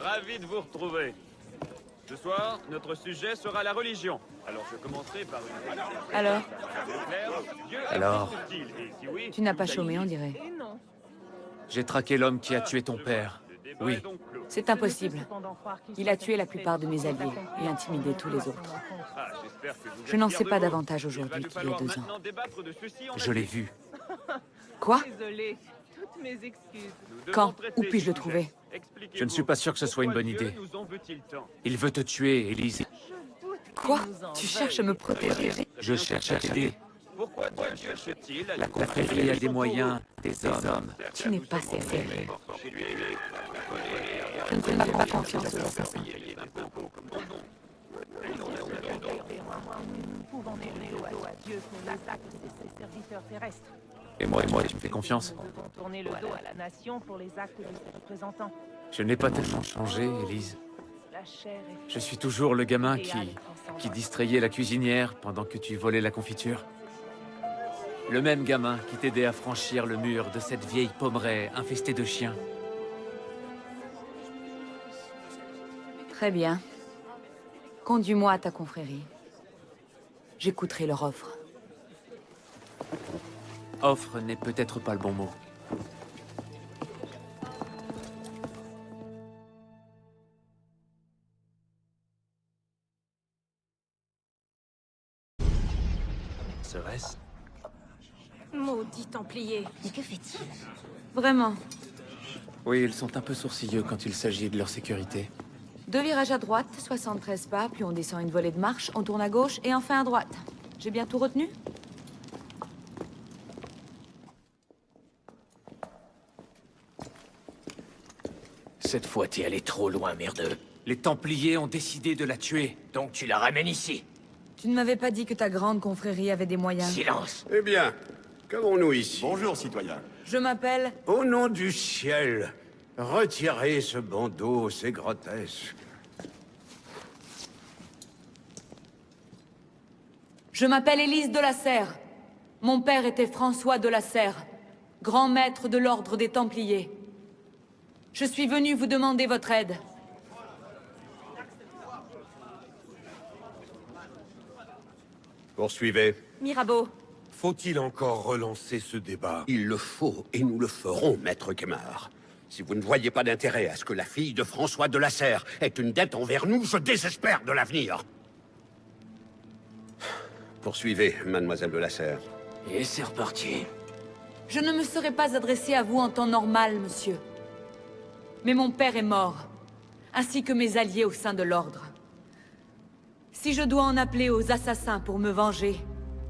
Ravi de vous retrouver. Ce soir, notre sujet sera la religion. Alors je commencerai par une... Alors Alors Tu n'as pas chômé, on dirait. J'ai traqué l'homme qui a tué ton père. Oui. C'est impossible. Il a tué la plupart de mes alliés et intimidé tous les autres. Je n'en sais pas davantage aujourd'hui qu'il y a 2 ans. Je l'ai vu. Quoi? Désolée. Toutes mes excuses. Quand? Où puis-je le trouver? Je ne suis pas sûr que ce soit une bonne idée. Il veut te tuer, Élise. Quoi? Tu cherches à me protéger? Je cherche à t'aider. Pourquoi Dieu cherche-t-il La confrérie a des moyens, des hommes. Tu n'es pas sérieux. Je ne fais pas confiance aux assassins. Nous pouvons donner le dos à Dieu pour l'attaque de ses serviteurs terrestres. Et moi, tu me fais confiance? Nous devons tourner le dos à la nation pour les actes de ses représentants. Je n'ai pas tellement changé, Élise. La chair est Je suis toujours le gamin qui distrayait la cuisinière pendant que tu volais la confiture. Le même gamin qui t'aidait à franchir le mur de cette vieille pommeraie infestée de chiens. Très bien. Conduis-moi à ta confrérie. J'écouterai leur offre. Offre n'est peut-être pas le bon mot. Serait-ce? Maudit Templier. Mais que fait-il? Vraiment. Oui, ils sont un peu sourcilleux quand il s'agit de leur sécurité. 2 virages à droite, 73 pas, puis on descend une volée de marche, on tourne à gauche et enfin à droite. J'ai bien tout retenu? Cette fois, t'es allé trop loin, merdeux. Les Templiers ont décidé de la tuer. Donc tu la ramènes ici. Tu ne m'avais pas dit que ta grande confrérie avait des moyens. Silence. Eh bien, qu'avons-nous ici? Bonjour, citoyen. Je m'appelle... Au nom du ciel, retirez ce bandeau, c'est grotesque. Je m'appelle Élise de la Serre. Mon père était François de la Serre, grand maître de l'ordre des Templiers. Je suis venu vous demander votre aide. Poursuivez. Mirabeau. Faut-il encore relancer ce débat? Il le faut, et nous le ferons, maître Guémard. Si vous ne voyez pas d'intérêt à ce que la fille de François de la Serre ait une dette envers nous, je désespère de l'avenir. Poursuivez, mademoiselle de la Serre. Et c'est reparti. Je ne me serais pas adressé à vous en temps normal, monsieur. Mais mon père est mort, ainsi que mes alliés au sein de l'Ordre. Si je dois en appeler aux assassins pour me venger,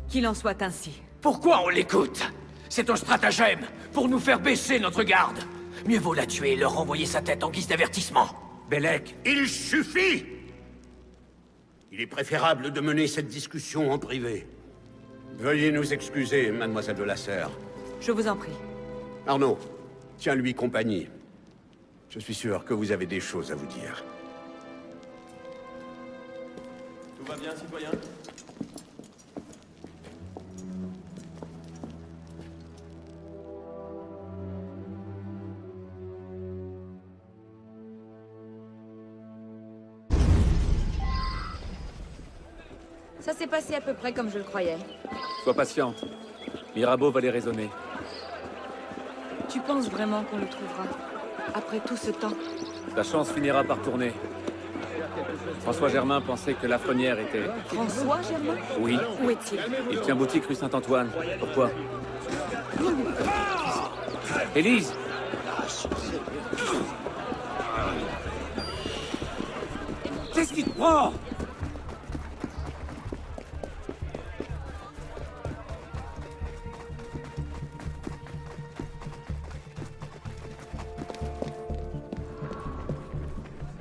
qu'il en soit ainsi. Pourquoi on l'écoute? C'est un stratagème pour nous faire baisser notre garde. Mieux vaut la tuer et leur renvoyer sa tête en guise d'avertissement. Bellec, Il suffit! Il est préférable de mener cette discussion en privé. Veuillez nous excuser, mademoiselle de la Serre. Je vous en prie. Arnaud, tiens-lui compagnie. Je suis sûr que vous avez des choses à vous dire. Tout va bien, citoyen? Ça s'est passé à peu près comme je le croyais. sois patiente. Mirabeau va les raisonner. Tu penses vraiment qu'on le trouvera? Après tout ce temps? Ta chance finira par tourner. François Germain pensait que Lafrenière était... François Germain? Oui, Où est-il? il tient boutique rue Saint-Antoine. Pourquoi? Élise! Qu'est-ce qui te prend?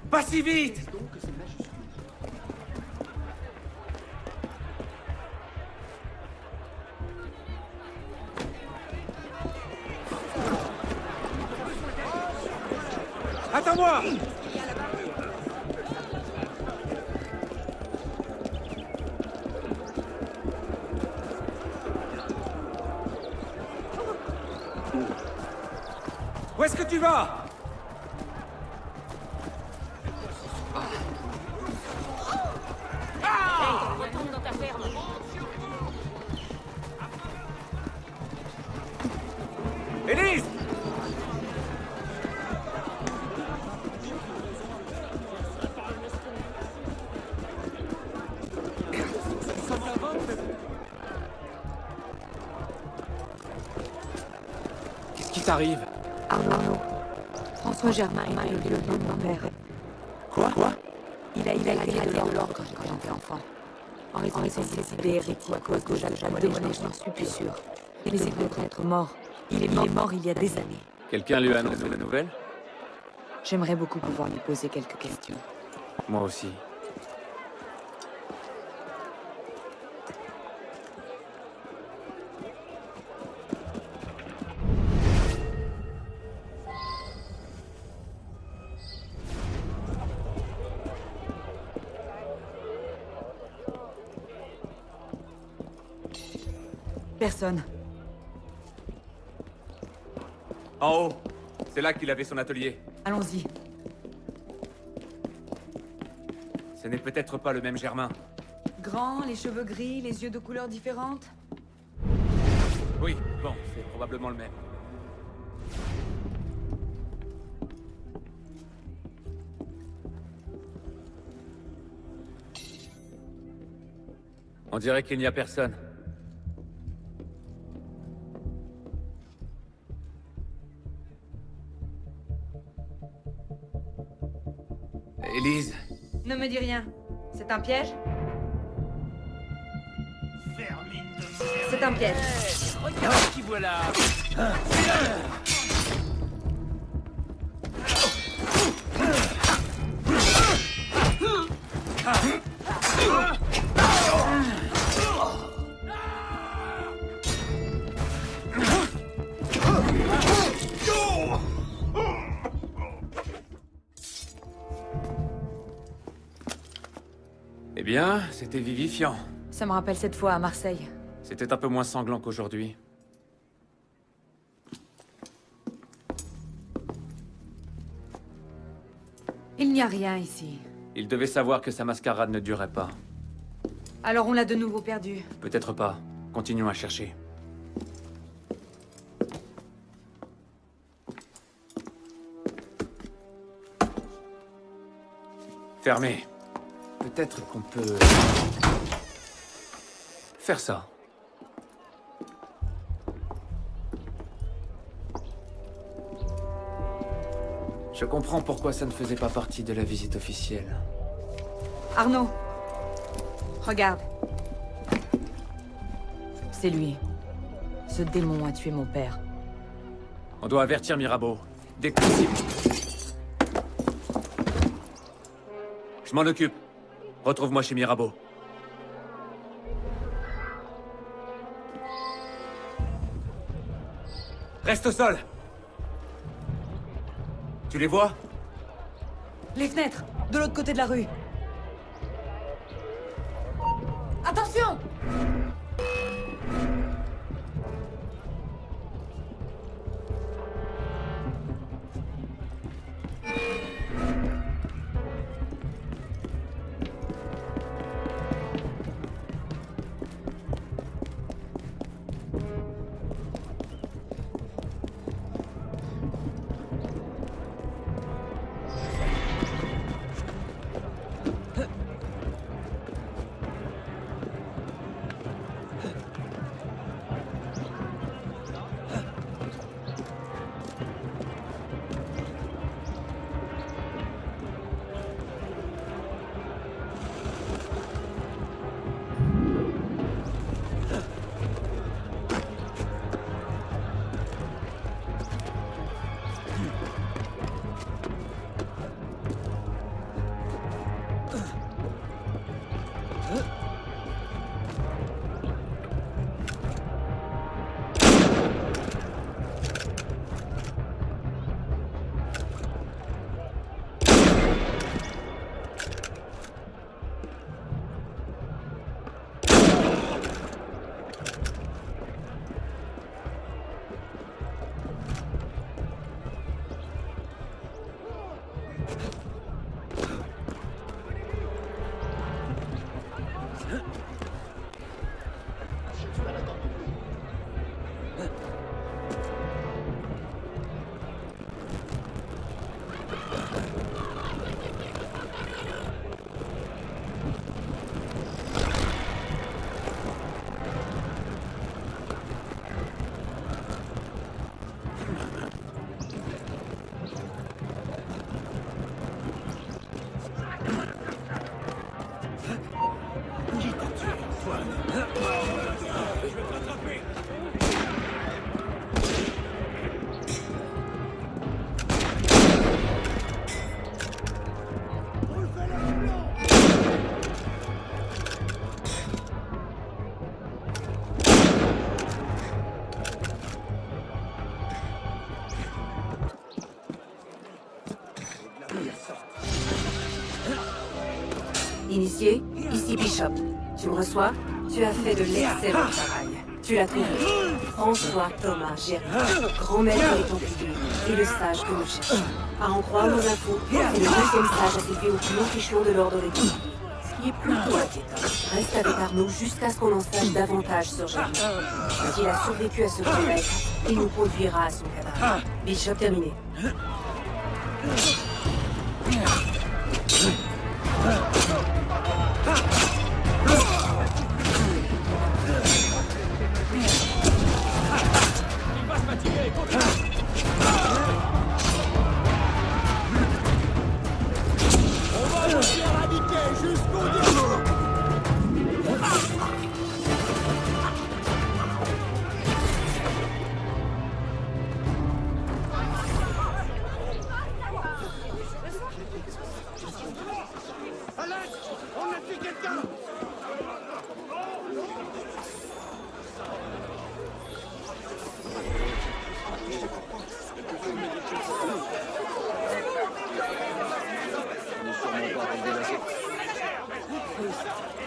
Pas si vite! Attends-moi! Où est-ce que tu vas? Élise! Qu'est-ce qui t'arrive? Arnaud. François Germain m'a élevé le nom de mon père. Quoi? Il a été de l'ordre quand j'étais enfant. En raison de ses idées hérétiques à cause que j'avais démonné, je n'en suis plus sûr. Mais il doit être mort. Il est mort il y a des années. Quelqu'un lui a annoncé la nouvelle? J'aimerais beaucoup pouvoir lui poser quelques questions. Moi aussi. Personne. En haut. C'est là qu'il avait son atelier. Allons-y. Ce n'est peut-être pas le même Germain. Grand, les cheveux gris, les yeux de couleurs différentes. Oui, bon, c'est probablement le même. On dirait qu'il n'y a personne. Élise, Ne me dis rien. C'est un piège? C'est un piège. regarde qui voilà. Eh bien, c'était vivifiant. Ça me rappelle cette fois à Marseille. C'était un peu moins sanglant qu'aujourd'hui. Il n'y a rien ici. Il devait savoir que sa mascarade ne durait pas. Alors on l'a de nouveau perdu. Peut-être pas. Continuons à chercher. Fermé. Peut-être qu'on peut... faire ça. Je comprends pourquoi ça ne faisait pas partie de la visite officielle. Arnaud. Regarde. C'est lui. Ce démon a tué mon père. On doit avertir Mirabeau. Dès que possible. Je m'en occupe. Retrouve-moi chez Mirabeau. Reste au sol. Tu les vois? Les fenêtres, de l'autre côté de la rue. Attention! officier, ici Bishop. Tu me reçois? Tu as fait de l'excellent travail. Tu l'as trouvé. François Thomas Géry, grand maître des Templiers, et le sage que nous cherchons. À en croire nos infos, c'est le deuxième sage affecté au plus haut échelon de l'ordre des Templiers. Ce qui est plutôt inquiétant. Reste avec Arnaud jusqu'à ce qu'on en sache davantage sur Géry. S'il a survécu à ce combat, il nous conduira à son cadavre. Bishop terminé.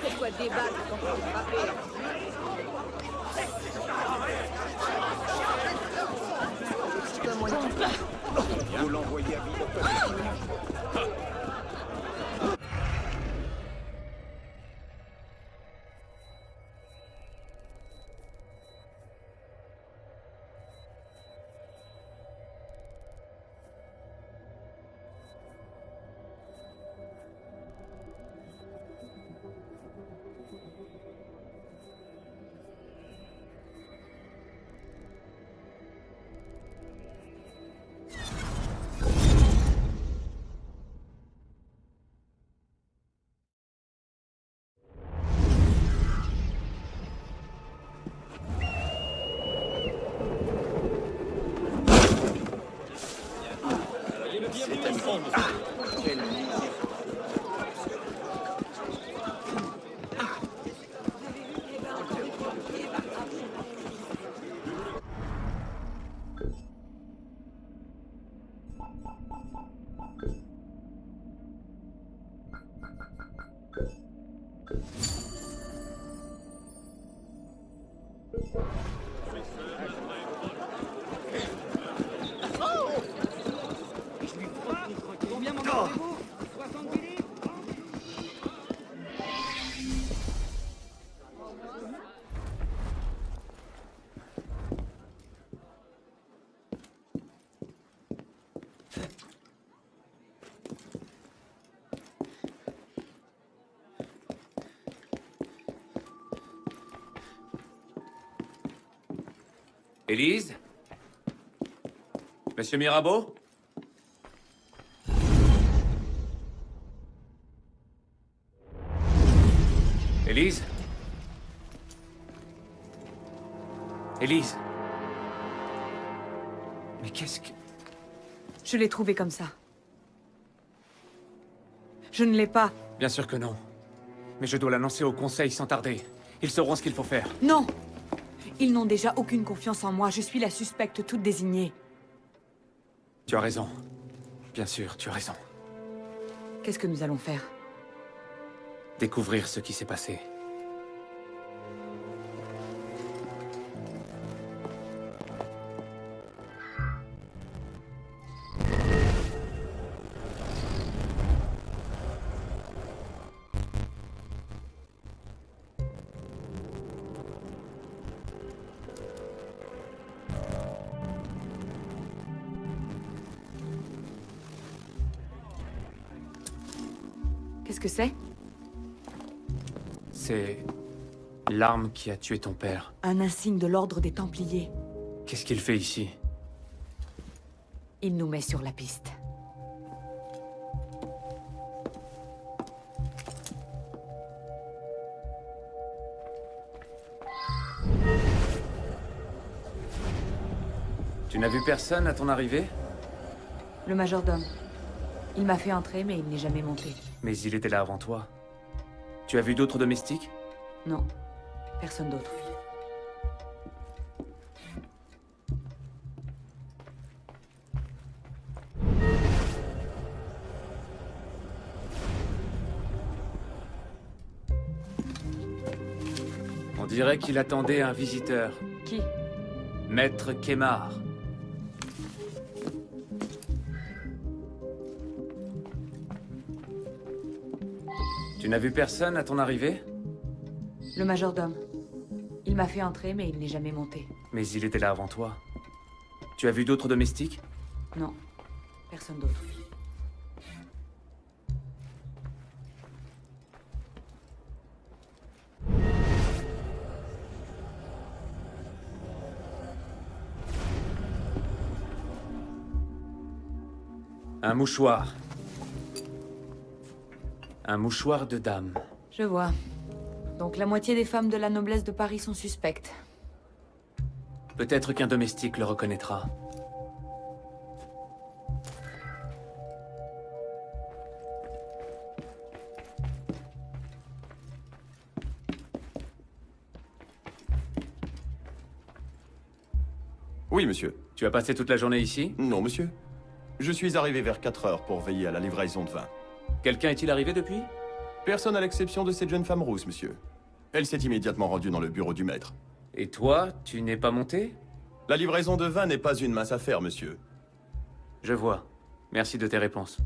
Pourquoi débattre quand on peut frapper? Vous l'envoyez à vide. Élise? Monsieur Mirabeau? Élise? Élise? Mais qu'est-ce que... Je l'ai trouvé comme ça. Je ne l'ai pas. Bien sûr que non. Mais je dois l'annoncer au conseil sans tarder. Ils sauront ce qu'il faut faire. Non! Ils n'ont déjà aucune confiance en moi. Je suis la suspecte toute désignée. Tu as raison. Bien sûr, tu as raison. Qu'est-ce que nous allons faire? Découvrir ce qui s'est passé. Qu'est-ce que c'est? C'est... l'arme qui a tué ton père. Un insigne de l'ordre des Templiers. Qu'est-ce qu'il fait ici? Il nous met sur la piste. Tu n'as vu personne à ton arrivée? Le majordome. Il m'a fait entrer, mais il n'est jamais monté. Mais il était là avant toi. Tu as vu d'autres domestiques? Non. Personne d'autre. dirait qu'il attendait un visiteur. Qui? Maître Kemar. Tu n'as vu personne à ton arrivée? Le majordome. Il m'a fait entrer, mais il n'est jamais monté. Mais il était là avant toi. Tu as vu d'autres domestiques? Non. Personne d'autre. Un mouchoir. Un mouchoir de dame. Je vois. Donc la moitié des femmes de la noblesse de Paris sont suspectes. Peut-être qu'un domestique le reconnaîtra. Oui, monsieur. Tu as passé toute la journée ici? Non, monsieur. Je suis arrivé vers 4 heures pour veiller à la livraison de vin. Quelqu'un est-il arrivé depuis? Personne à l'exception de cette jeune femme rousse, monsieur. Elle s'est immédiatement rendue dans le bureau du maître. Et toi, tu n'es pas monté? La livraison de vin n'est pas une mince affaire, monsieur. Je vois. Merci de tes réponses.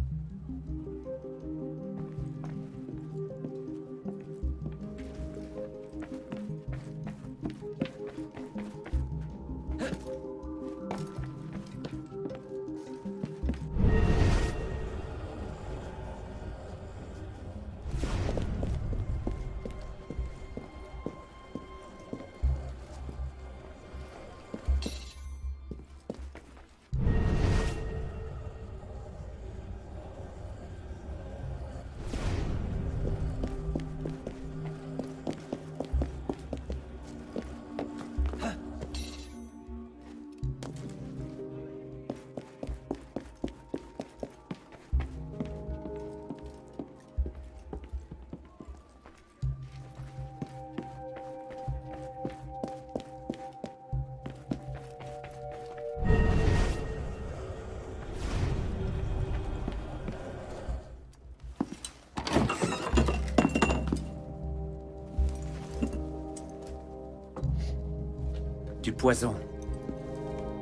Du poison.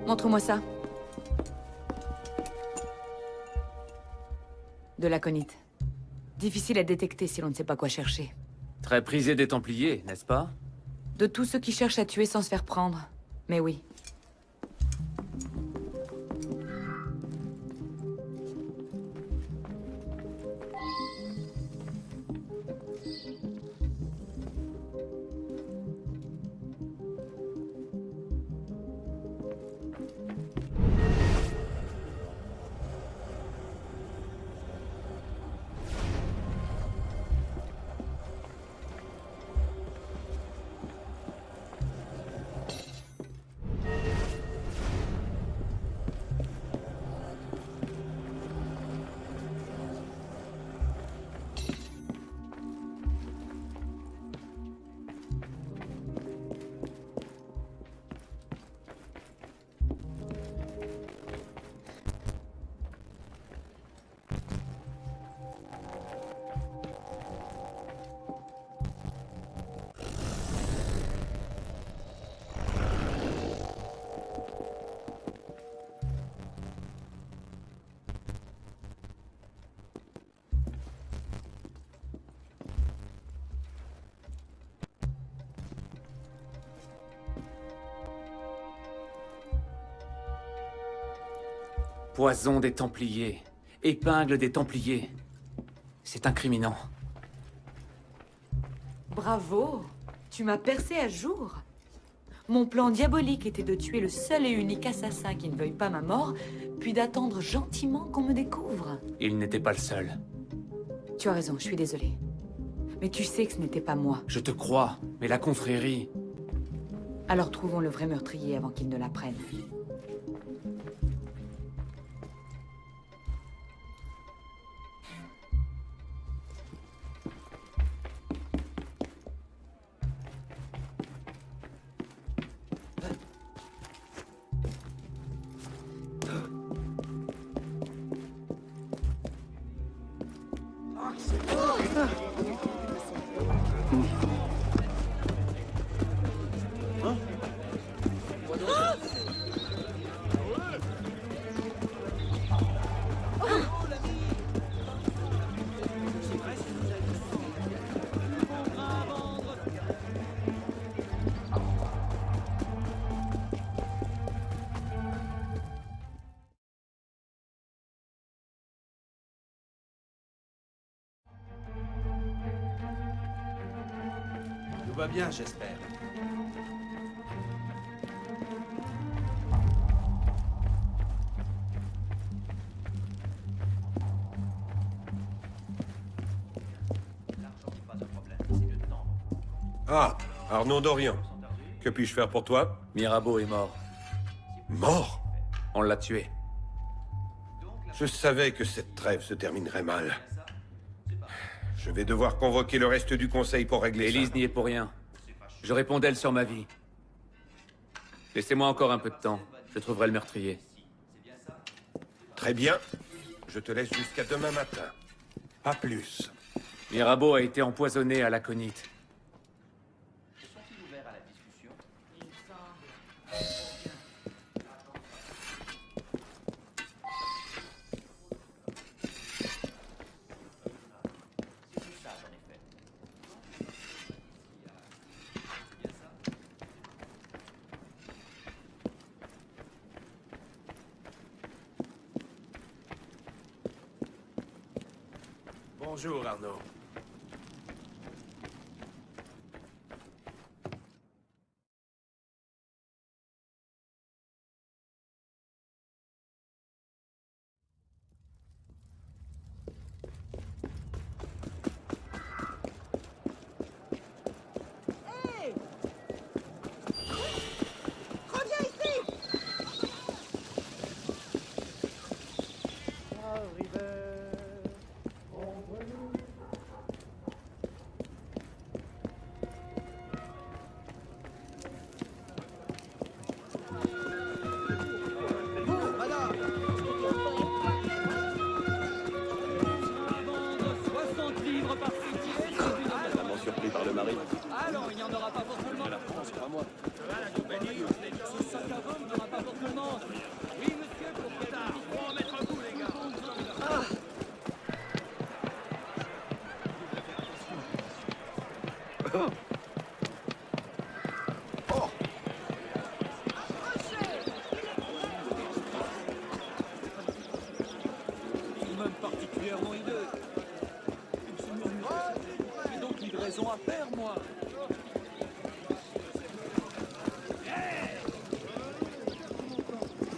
Montre-moi ça. De l'aconite. Difficile à détecter si l'on ne sait pas quoi chercher. Très prisé des Templiers, n'est-ce pas? De tous ceux qui cherchent à tuer sans se faire prendre. Mais oui. Poison des Templiers. Épingle des Templiers. C'est incriminant. Bravo! Tu m'as percé à jour. Mon plan diabolique était de tuer le seul et unique assassin qui ne veuille pas ma mort, puis d'attendre gentiment qu'on me découvre. Il n'était pas le seul. Tu as raison, je suis désolée. Mais tu sais que ce n'était pas moi. Je te crois, mais la confrérie... Alors trouvons le vrai meurtrier avant qu'il ne l'apprenne. va bien, j'espère. Ah, Arnaud Dorian. Que puis-je faire pour toi? Mirabeau est mort. Mort? On l'a tué. Je savais que cette trêve se terminerait mal. Je vais devoir convoquer le reste du conseil pour régler Élise ça. n'y est pour rien. Je réponds d'elle sur ma vie. Laissez-moi encore un peu de temps. Je trouverai le meurtrier. Très bien. Je te laisse jusqu'à demain matin. Pas plus. Mirabeau a été empoisonné à l'aconite. Bonjour, Arnaud.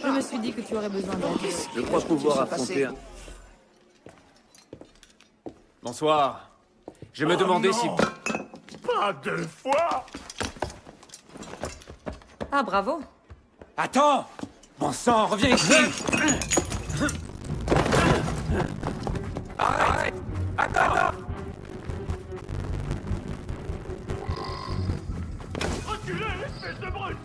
Je me suis dit que tu aurais besoin d'aide. Je crois pouvoir affronter un... Bonsoir. Je me demandais si... Pas deux fois! Ah, bravo. Attends! Bon sang, reviens ici! Arrête! Attends! Reculez, espèce de brute!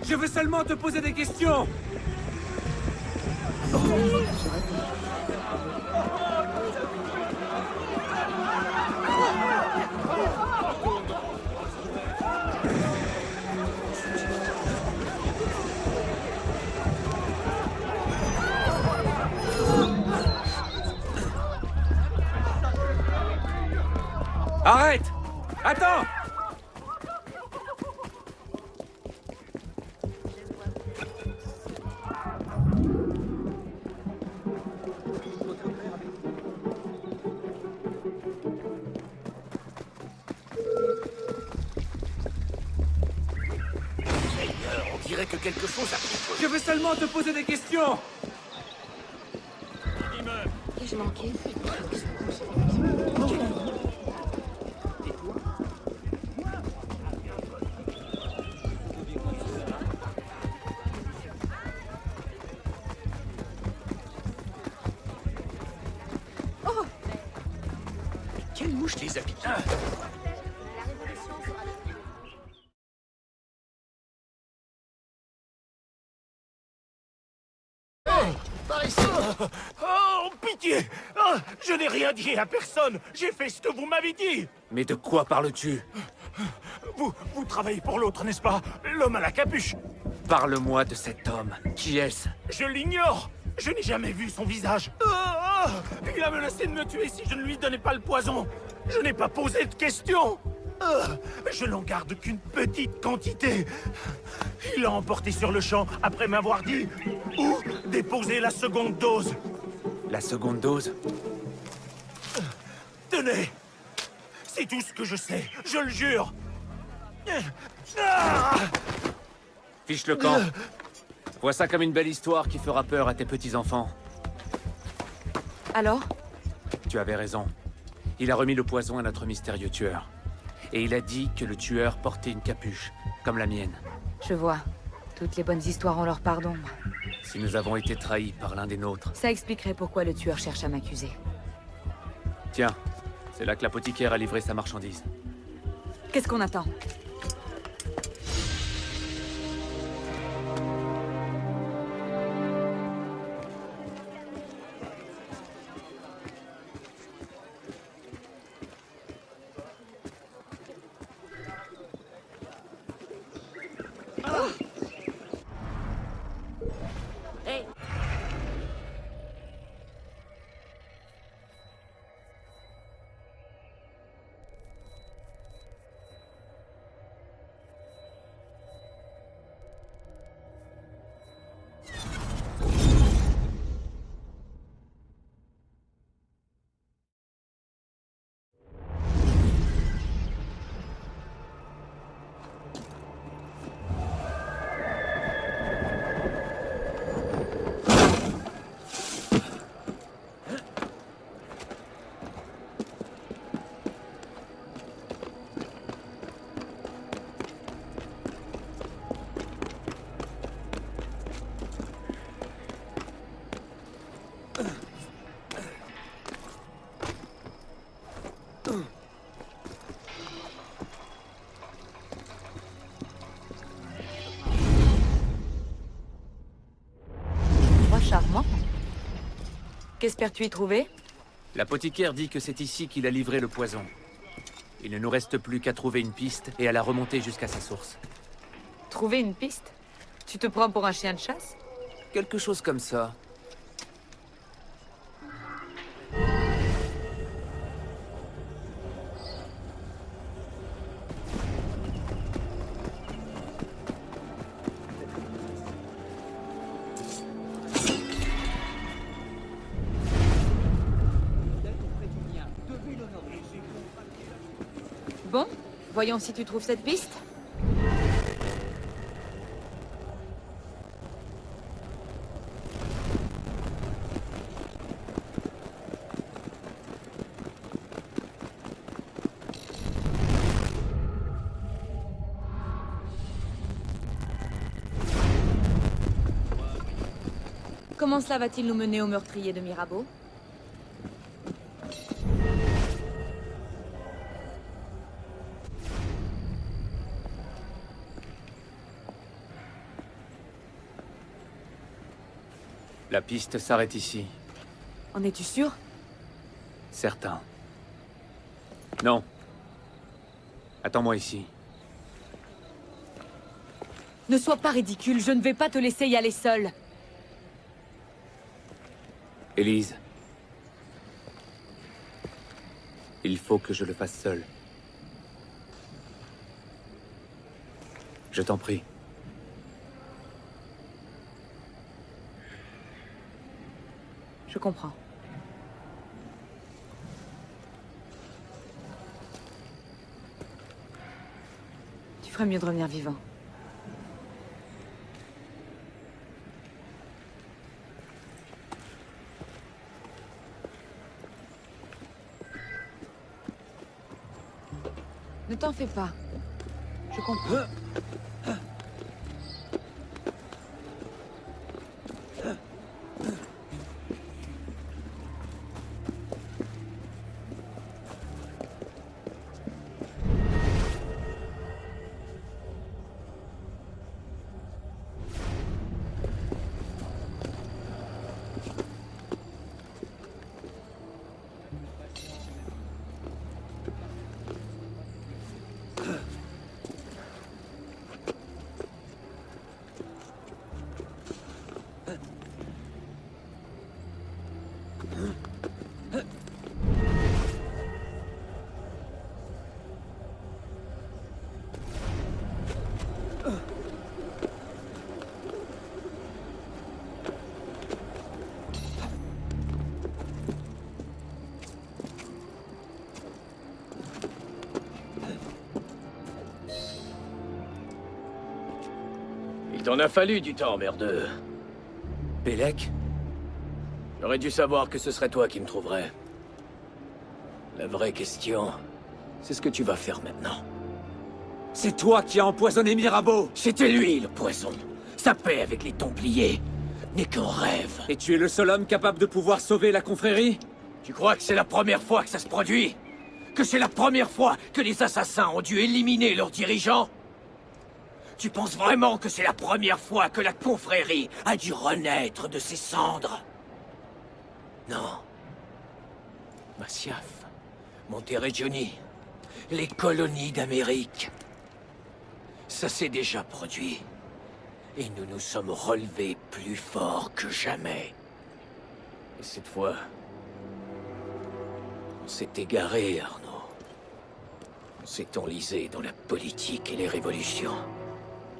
Je veux seulement te poser des questions! Arrête! Attends! On dirait que quelque chose a pris feu. Je veux seulement te poser des questions! Ai-je manqué? Quelle mouche les a piqués? Oh, pitié! Ah, je n'ai rien dit à personne! J'ai fait ce que vous m'avez dit! Mais de quoi parles-tu? Vous travaillez pour l'autre, n'est-ce pas? L'homme à la capuche! Parle-moi de cet homme. Qui est-ce? Je l'ignore! Je n'ai jamais vu son visage! Il a menacé de me tuer si je ne lui donnais pas le poison! Je n'ai pas posé de questions! Je n'en garde qu'une petite quantité. Il l'a emporté sur le champ après m'avoir dit où déposer la seconde dose. La seconde dose? Tenez, c'est tout ce que je sais, je le jure. Fiche le camp. Vois ça comme une belle histoire qui fera peur à tes petits-enfants. Alors? Tu avais raison. Il a remis le poison à notre mystérieux tueur. Et il a dit que le tueur portait une capuche, comme la mienne. Je vois. Toutes les bonnes histoires ont leur part d'ombre. Si nous avons été trahis par l'un des nôtres... Ça expliquerait pourquoi le tueur cherche à m'accuser. Tiens, c'est là que l'apothicaire a livré sa marchandise. Qu'est-ce qu'on attend? Charmant. Qu'espères-tu y trouver? L'apothicaire dit que c'est ici qu'il a livré le poison. Il ne nous reste plus qu'à trouver une piste et à la remonter jusqu'à sa source. Trouver une piste? Tu te prends pour un chien de chasse? Quelque chose comme ça. Bon, voyons si tu trouves cette piste. Comment cela va-t-il nous mener au meurtrier de Mirabeau? La piste s'arrête ici. En es-tu sûr? Certain. Non. Attends-moi ici. Ne sois pas ridicule, je ne vais pas te laisser y aller seule. Élise. Il faut que je le fasse seul. Je t'en prie. Je comprends. Tu ferais mieux de revenir vivant. Ne t'en fais pas. Je comprends. en a fallu du temps, merdeux. Bellec? J'aurais dû savoir que ce serait toi qui me trouverais. La vraie question, c'est ce que tu vas faire maintenant. C'est toi qui as empoisonné Mirabeau! C'était lui, le poison. Sa paix avec les Templiers n'est qu'un rêve. Et tu es le seul homme capable de pouvoir sauver la confrérie? Tu crois que c'est la première fois que ça se produit? Que c'est la première fois que les assassins ont dû éliminer leurs dirigeants? Tu penses vraiment que c'est la première fois que la confrérie a dû renaître de ses cendres? Non. Masyaf, Monterregioni, les colonies d'Amérique. Ça s'est déjà produit. Et nous nous sommes relevés plus forts que jamais. Et cette fois, on s'est égaré, Arnaud. On s'est enlisé dans la politique et les révolutions.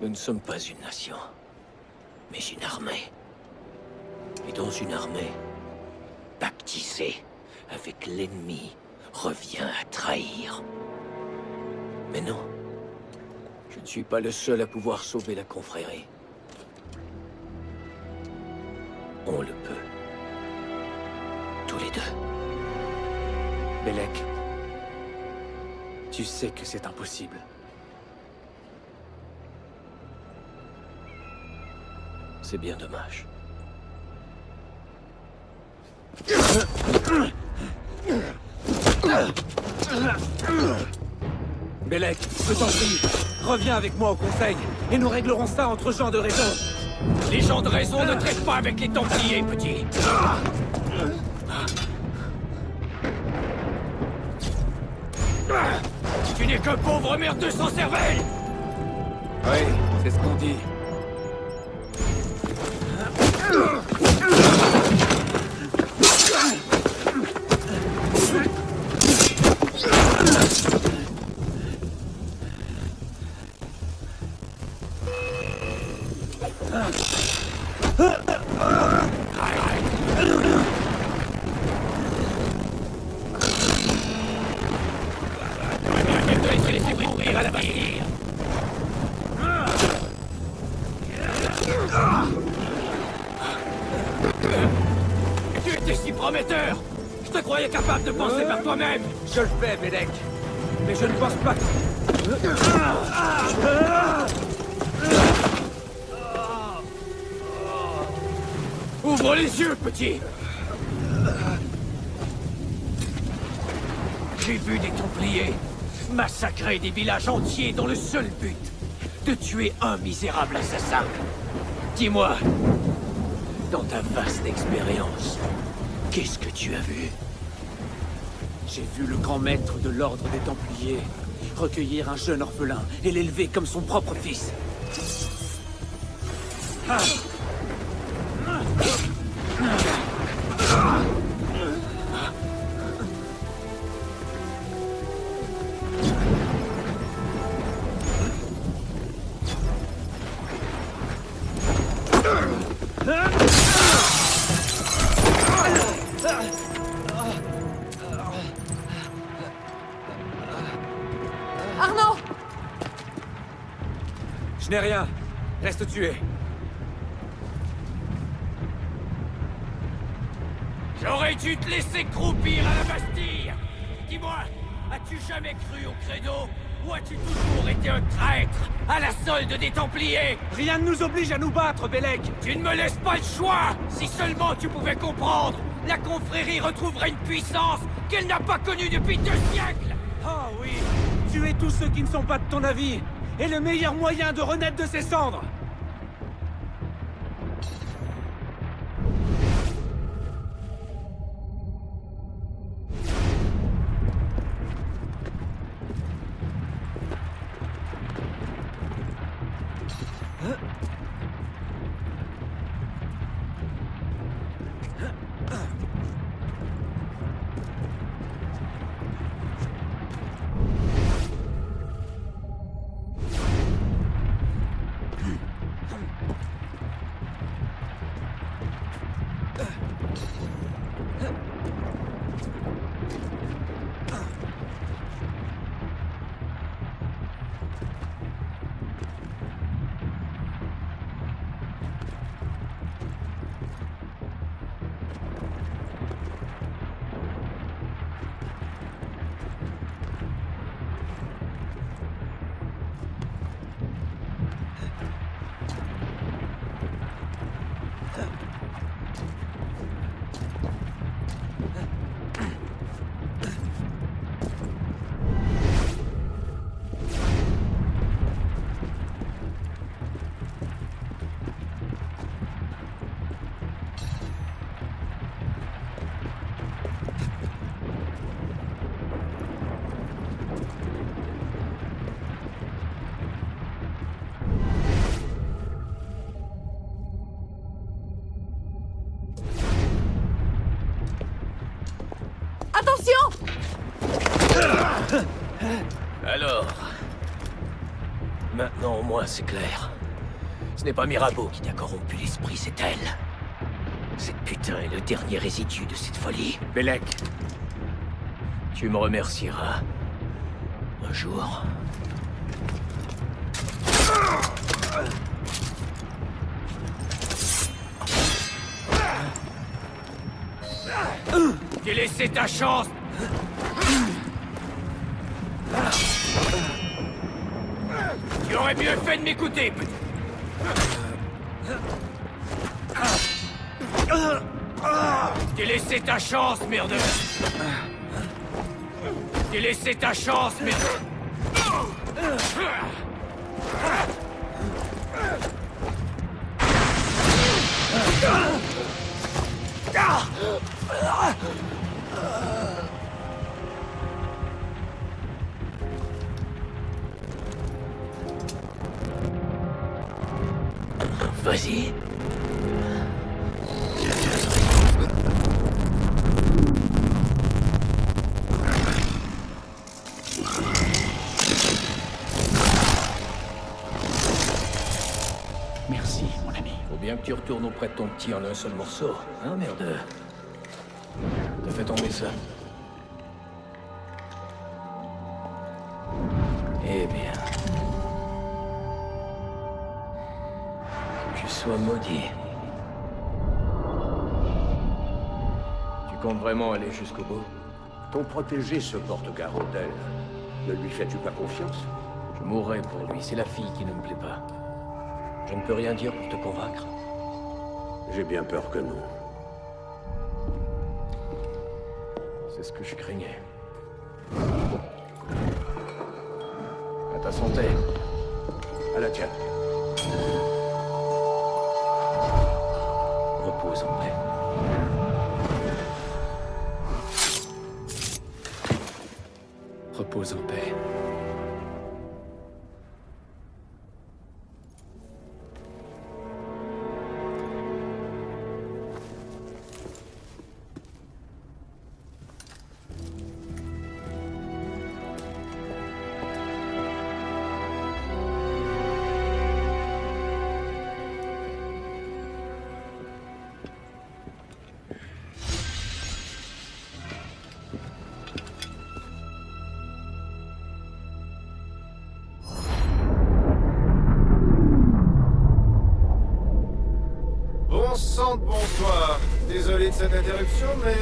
Nous ne sommes pas une nation, mais une armée. Et dans une armée, pactiser avec l'ennemi revient à trahir. Mais non, je ne suis pas le seul à pouvoir sauver la confrérie. On le peut. Tous les deux. Bellec, tu sais que c'est impossible. C'est bien dommage. Bellec, je t'en prie, reviens avec moi au conseil, et nous réglerons ça entre gens de raison. Les gens de raison ne traitent pas avec les Templiers, petit. Tu n'es qu'un pauvre merdeux sans cervelle. Oui, c'est ce qu'on dit. Tu étais si prometteur. Je te croyais capable de penser par toi-même. Je le fais, Bellec. Mais je ne pense pas que... Ouvre les yeux, petit. J'ai vu des Templiers massacrer des villages entiers dans le seul but de tuer un misérable assassin. Dis-moi, dans ta vaste expérience, qu'est-ce que tu as vu? J'ai vu le grand maître de l'ordre des Templiers recueillir un jeune orphelin et l'élever comme son propre fils. Arnaud! Je n'ai rien. Reste tué. J'aurais dû te laisser croupir à la Bastille. Dis-moi, as-tu jamais cru au credo? Ou as-tu toujours été un traître à la solde des Templiers? Rien ne nous oblige à nous battre, Bellec. Tu ne me laisses pas le choix. Si seulement tu pouvais comprendre, la confrérie retrouverait une puissance qu'elle n'a pas connue depuis 2 siècles. Oh oui, tuer tous ceux qui ne sont pas de ton avis est le meilleur moyen de renaître de ses cendres. Attention! Alors... Maintenant, au moins, c'est clair. Ce n'est pas Mirabeau qui t'a corrompu l'esprit, c'est elle. Cette putain est le dernier résidu de cette folie. Bellec. Tu me remercieras. Un jour. T'es laissé ta chance. Tu aurais mieux fait de m'écouter, petit. T'es laissé ta chance, merde. T'es laissé ta chance, merde. Vas-y. Merci, mon ami. Faut bien que tu retournes auprès de ton petit en un seul morceau. Hein, merde? T'as fait tomber ça. Eh bien... Que tu sois maudit. Tu comptes vraiment aller jusqu'au bout? Ton protégé se porte garant d'elle. Ne lui fais-tu pas confiance? Je mourrai pour lui, c'est la fille qui ne me plaît pas. Je ne peux rien dire pour te convaincre. J'ai bien peur que non. C'est ce que je craignais. À ta santé. À la tienne. Repose en paix. Repose en paix. Bonsoir. Désolé de cette interruption, mais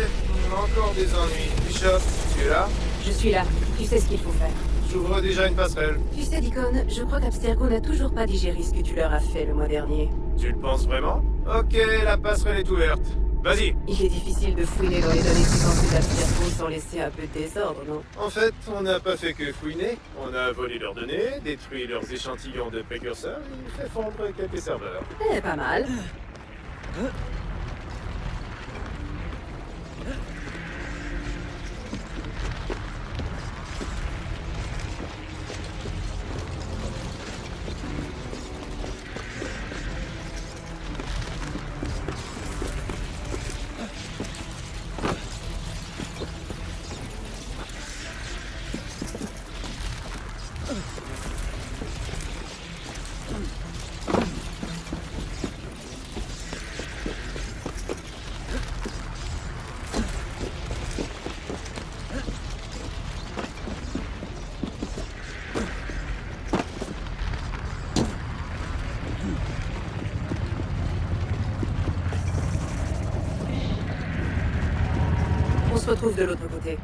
on a encore des ennuis. Bishop, tu es là? Je suis là. Tu sais ce qu'il faut faire. J'ouvre déjà une passerelle. Tu sais, Deacon, je crois qu'Abstergo n'a toujours pas digéré ce que tu leur as fait le mois dernier. Tu le penses vraiment? Ok, la passerelle est ouverte. Vas-y. Il est difficile de fouiner dans les données séquencées d'Abstergo sans laisser un peu de désordre, non? En fait, on n'a pas fait que fouiner. On a volé leurs données, détruit leurs échantillons de précurseurs et fait fondre quelques serveurs. Eh, pas mal. On se retrouve de l'autre côté.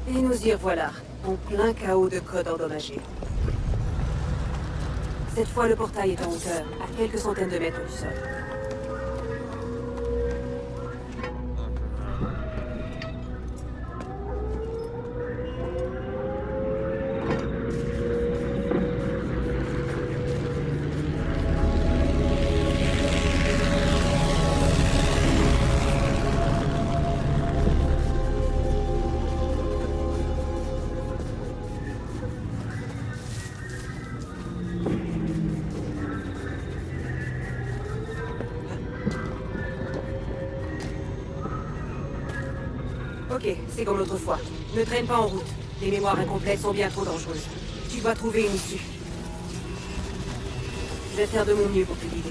Et nous y revoilà, en plein chaos de codes endommagés. Cette fois, le portail est en hauteur, à quelques centaines de mètres du sol. Ok, c'est comme l'autre fois. Ne traîne pas en route. Les mémoires incomplètes sont bien trop dangereuses. Tu dois trouver une issue. Je vais faire de mon mieux pour te guider.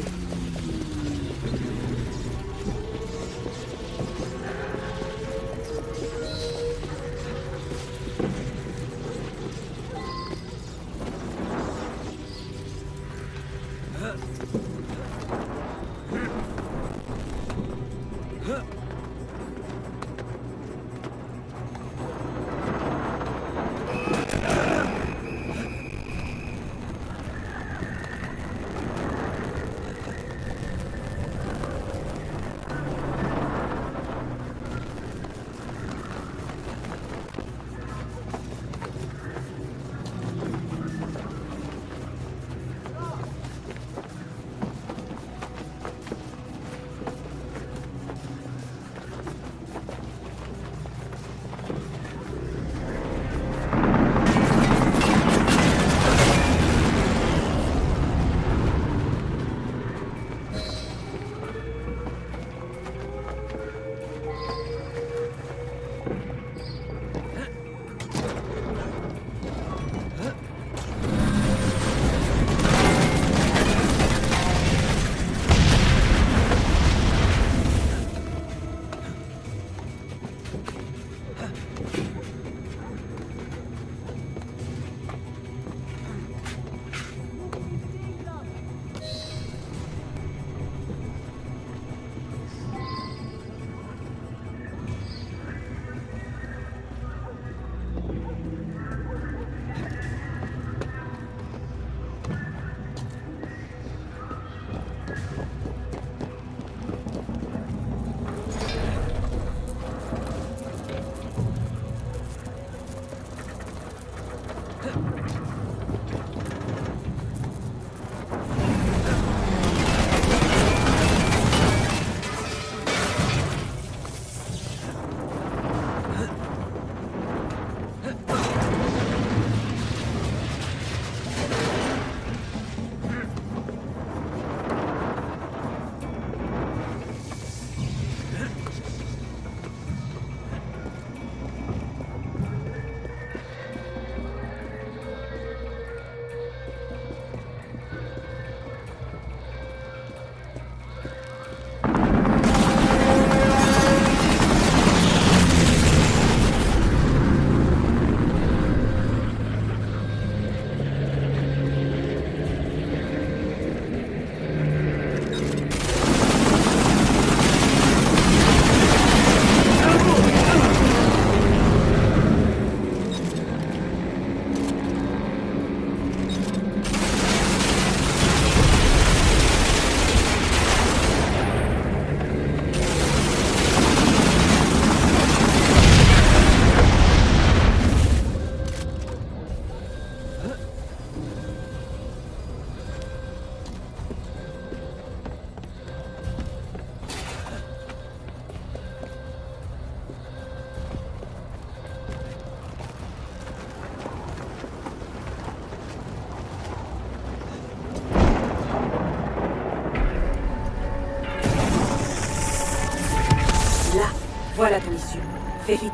Voilà ton issue. Fais vite.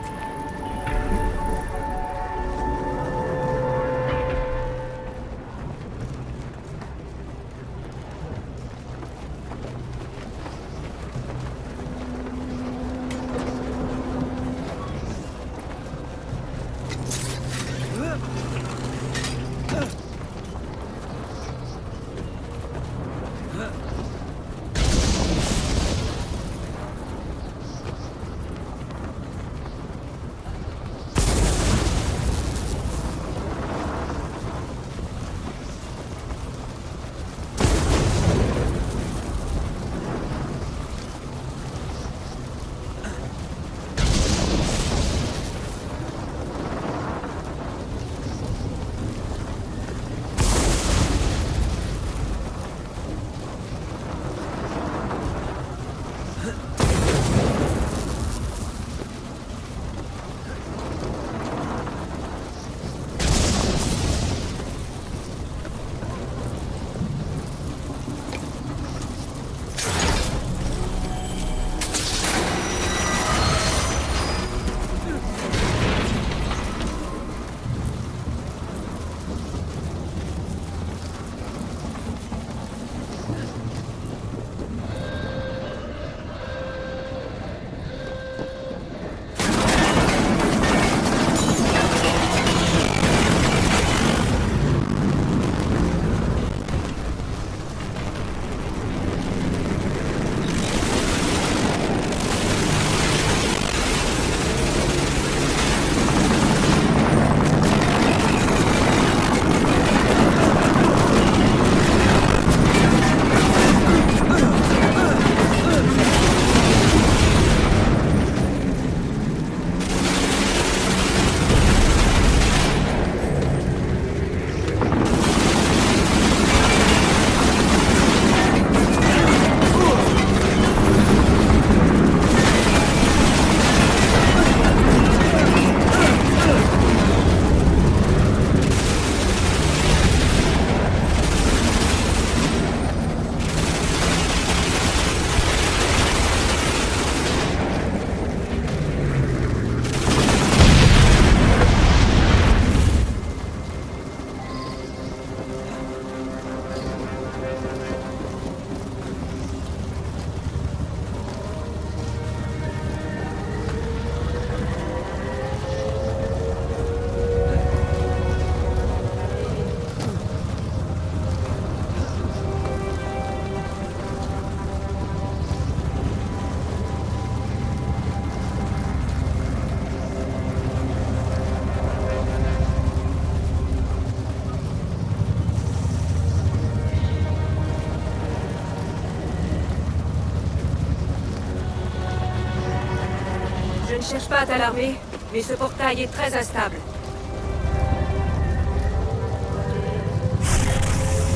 cherche pas à t'alarmer, mais ce portail est très instable.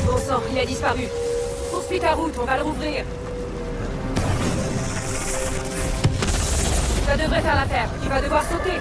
Bon sang, il a disparu. Poursuis ta route, on va le rouvrir. Ça devrait faire l'affaire. Tu vas devoir sauter.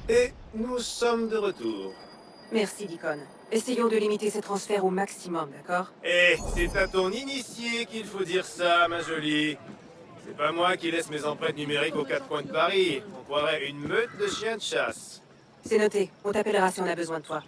Et nous sommes de retour. Merci, Deacon. Essayons de limiter ces transferts au maximum, d'accord? Eh, c'est à ton initié qu'il faut dire ça, ma jolie. C'est pas moi qui laisse mes empreintes numériques aux quatre coins de Paris. On croirait une meute de chiens de chasse. C'est noté. On t'appellera si on a besoin de toi.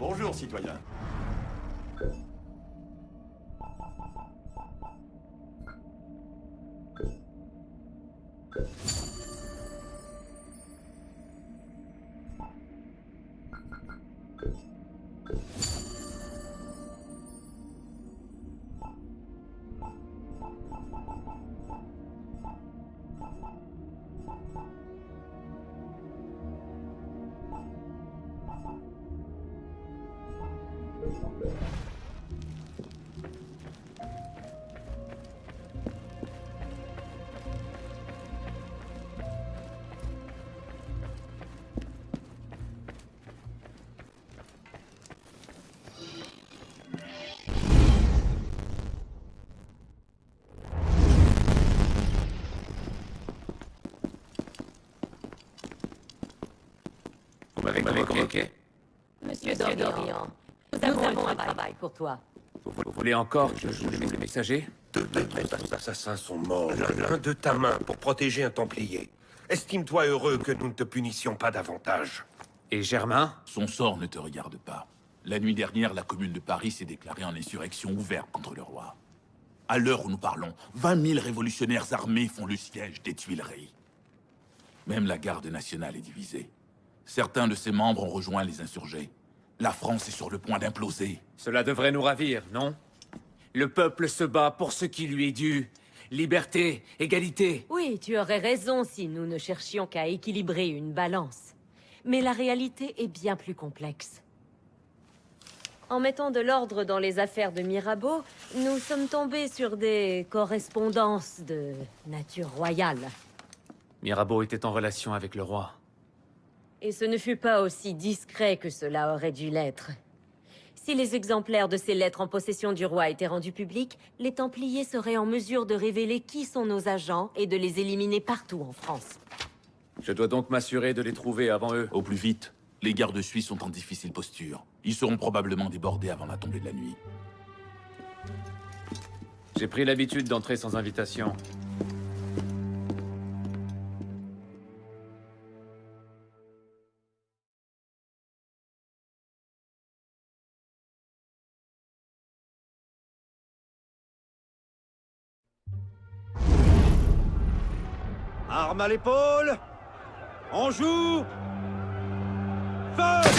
Bonjour, citoyen. Vous m'avez convoqué. Monsieur Dorian, nous avons un travail pour toi. Vous voulez encore que je joue les messagers? Deux des assassins sont morts, l'un de ta main, pour protéger un Templier. Estime-toi heureux que nous ne te punissions pas davantage. Et Germain? Son sort ne te regarde pas. La nuit dernière, la commune de Paris s'est déclarée en insurrection ouverte contre le roi. À l'heure où nous parlons, 20 000 révolutionnaires armés font le siège des Tuileries. Même la garde nationale est divisée. Certains de ses membres ont rejoint les insurgés. La France est sur le point d'imploser. Cela devrait nous ravir, non? Le peuple se bat pour ce qui lui est dû. Liberté, égalité. Oui, tu aurais raison si nous ne cherchions qu'à équilibrer une balance. Mais la réalité est bien plus complexe. En mettant de l'ordre dans les affaires de Mirabeau, nous sommes tombés sur des correspondances de nature royale. Mirabeau était en relation avec le roi. Et ce ne fut pas aussi discret que cela aurait dû l'être. Si les exemplaires de ces lettres en possession du roi étaient rendus publics, les Templiers seraient en mesure de révéler qui sont nos agents et de les éliminer partout en France. Je dois donc m'assurer de les trouver avant eux. Au plus vite. Les gardes suisses sont en difficile posture. Ils seront probablement débordés avant la tombée de la nuit. J'ai pris l'habitude d'entrer sans invitation. Arme à l'épaule! On joue! Feu!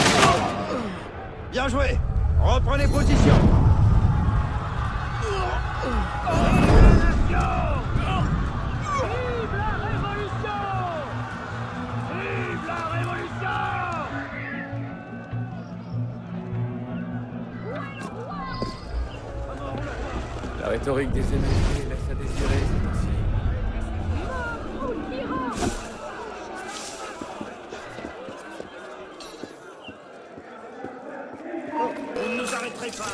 Bien joué! Reprenez position! La rhétorique des émeutiers laisse à désirer ces temps-ci. Vous ne nous arrêterez pas.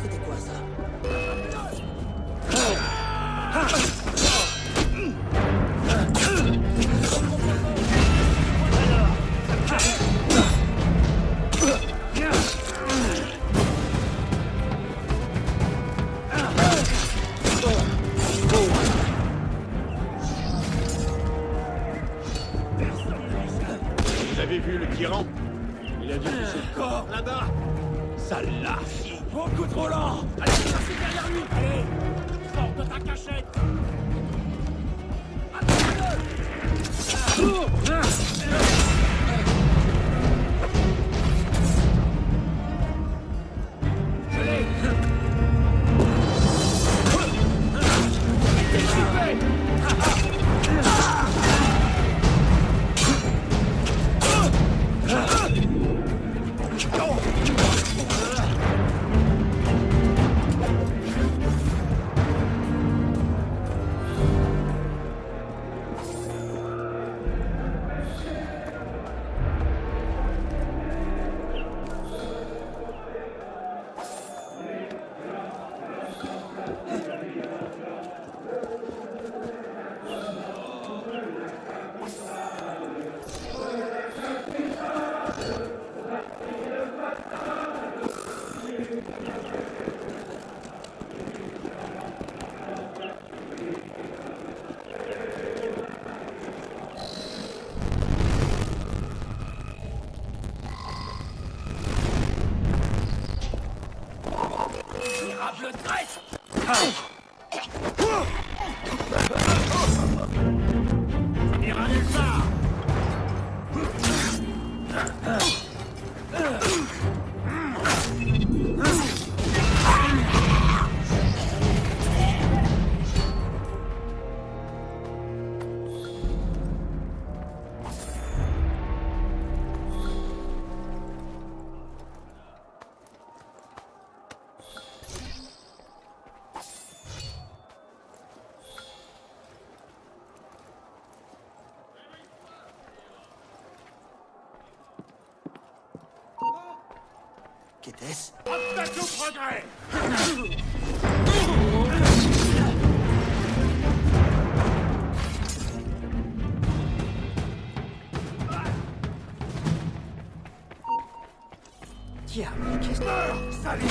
C'était quoi ça? Vous avez vu le tyran? Il a dit que c'est Corps, là-bas! Sale lâche! Beaucoup trop lent! Allez, passez derrière lui! Allez! Sors de ta cachette! Admirable traître! Ira nulle part! Qu'était-ce? Obstacle au progrès! Diable, qu'est-ce que... Salut!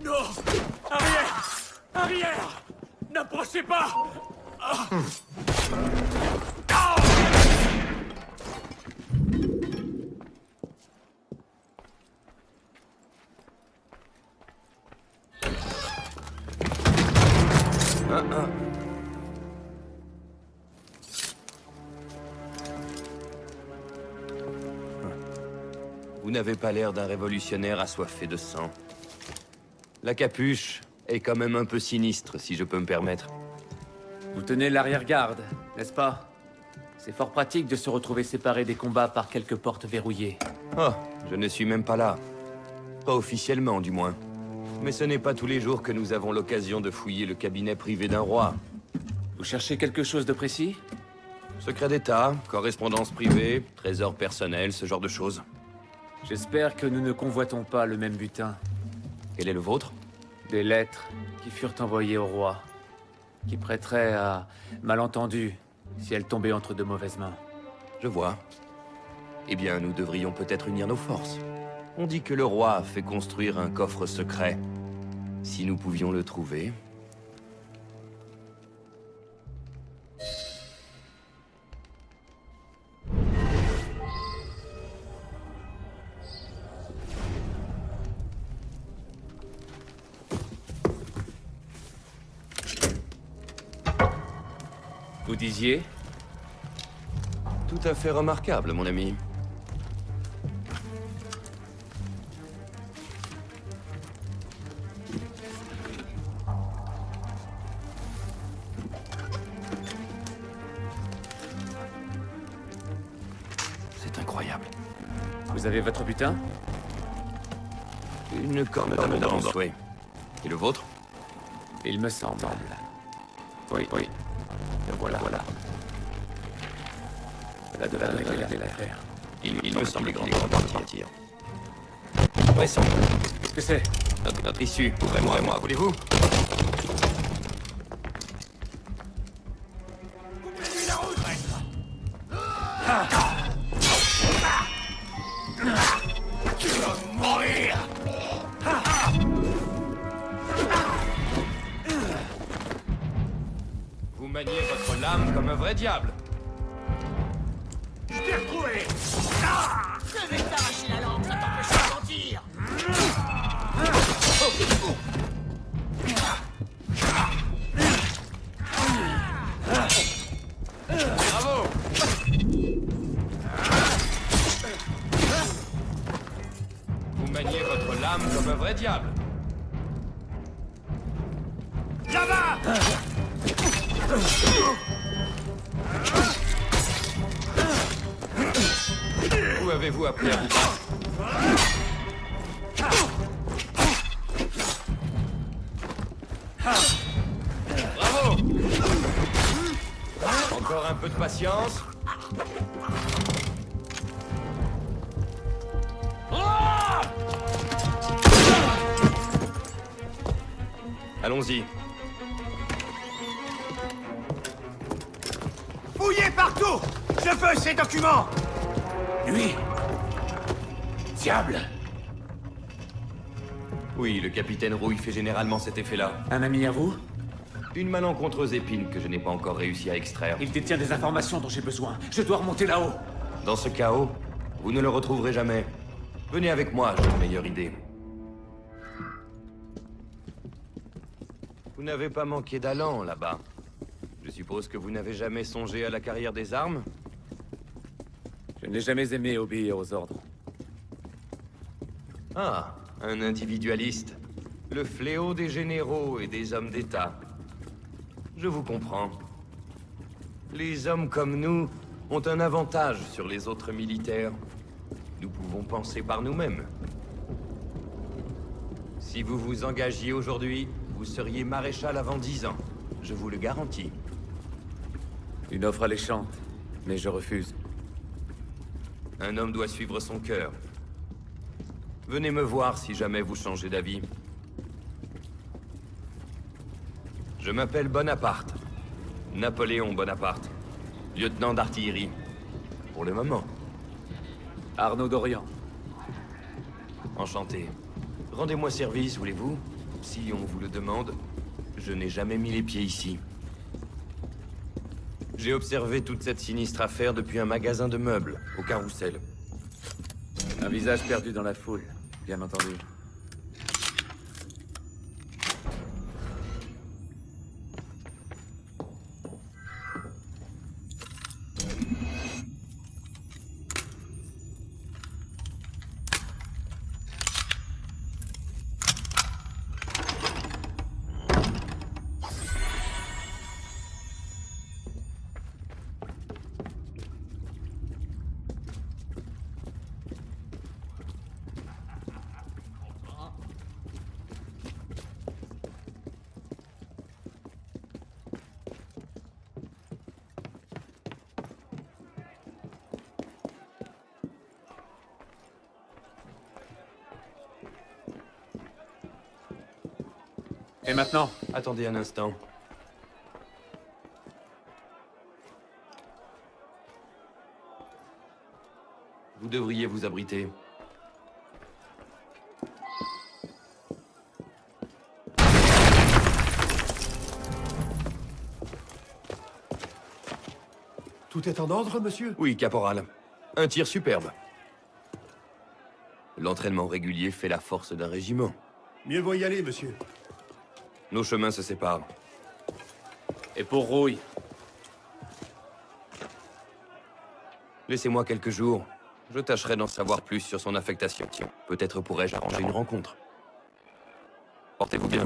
Non! Arrière! Arrière! N'approchez pas! Ah. Ah. Vous n'avez pas l'air d'un révolutionnaire assoiffé de sang. La capuche est quand même un peu sinistre, si je peux me permettre. Vous tenez l'arrière-garde, n'est-ce pas? C'est fort pratique de se retrouver séparé des combats par quelques portes verrouillées. Oh, je ne suis même pas là. Pas officiellement, du moins. Mais ce n'est pas tous les jours que nous avons l'occasion de fouiller le cabinet privé d'un roi. Vous cherchez quelque chose de précis? Secret d'État, correspondance privée, trésor personnel, ce genre de choses. J'espère que nous ne convoitons pas le même butin. Quel est le vôtre? Des lettres qui furent envoyées au roi, qui prêteraient à malentendu si elles tombaient entre de mauvaises mains. Je vois. Eh bien, nous devrions peut-être unir nos forces. On dit que le roi a fait construire un coffre secret. Si nous pouvions le trouver... Vous disiez? Tout à fait remarquable, mon ami. C'est incroyable. Vous avez votre butin? Une corne d'abondance, oui. Et le vôtre? Il me semble. Oui, oui. Voilà. Voilà de l'affaire. Il me semble grand partir. Vraisemblable. Qu'est-ce que c'est? Notre issue. Ouvrez-moi, voulez-vous? Coupez-lui la route, maître! Tu vas mourir! Vous maniez votre lame comme un vrai diable. Je t'ai retrouvé! Ah! Je vais t'arracher la lampe, ça t'empêchera de mentir! Bravo! Vous maniez votre lame comme un vrai diable. Là-bas! Où avez-vous appris à vous battre? Bravo! Encore un peu de patience. Allons-y. Fouillez partout! Je veux ces documents! Lui? Diable! Oui, le capitaine Rouille fait généralement cet effet-là. Un ami à vous? Une malencontreuse épine que je n'ai pas encore réussi à extraire. Il détient des informations dont j'ai besoin. Je dois remonter là-haut. Dans ce chaos, vous ne le retrouverez jamais. Venez avec moi, j'ai une meilleure idée. Vous n'avez pas manqué d'allant, là-bas. Je suppose que vous n'avez jamais songé à la carrière des armes? Je n'ai jamais aimé obéir aux ordres. Ah, un individualiste. Le fléau des généraux et des hommes d'État. Je vous comprends. Les hommes comme nous ont un avantage sur les autres militaires. Nous pouvons pouvons penser par nous-mêmes. Si vous vous engagiez aujourd'hui, vous seriez maréchal avant 10 ans. Je vous le garantis. Une offre alléchante, mais je refuse. Un homme doit suivre son cœur. Venez me voir si jamais vous changez d'avis. Je m'appelle Bonaparte. Napoléon Bonaparte. Lieutenant d'artillerie. Pour le moment. Arnaud d'Orient. Enchanté. Rendez-moi service, voulez-vous? Si on vous le demande. Je n'ai jamais mis les pieds ici. J'ai observé toute cette sinistre affaire depuis un magasin de meubles, au Carrousel. Un visage perdu dans la foule, bien entendu. Et maintenant? Attendez un instant. Vous devriez vous abriter. Tout est en ordre, monsieur? Oui, caporal. Un tir superbe. L'entraînement régulier fait la force d'un régiment. Mieux vaut y aller, monsieur. Nos chemins se séparent. Et pour Rouille? Laissez-moi quelques jours. Je tâcherai d'en savoir plus sur son affectation. Peut-être pourrais-je arranger une rencontre. Portez-vous bien.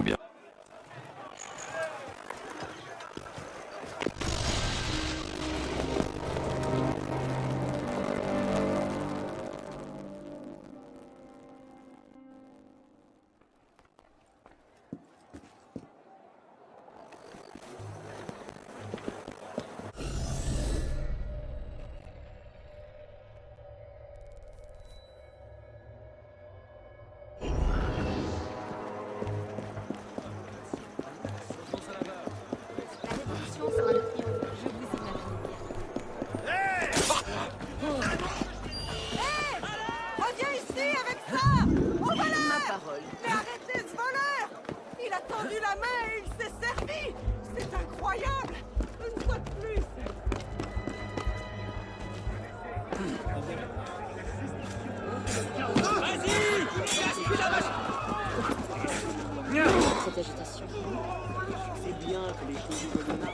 Reviens ici avec ça! Au voleur! Ma parole. Mais arrêtez ce voleur! Il a tendu la main et il s'est servi! C'est incroyable! Une fois de plus! Cette agitation. C'est bien que les choses évoluent.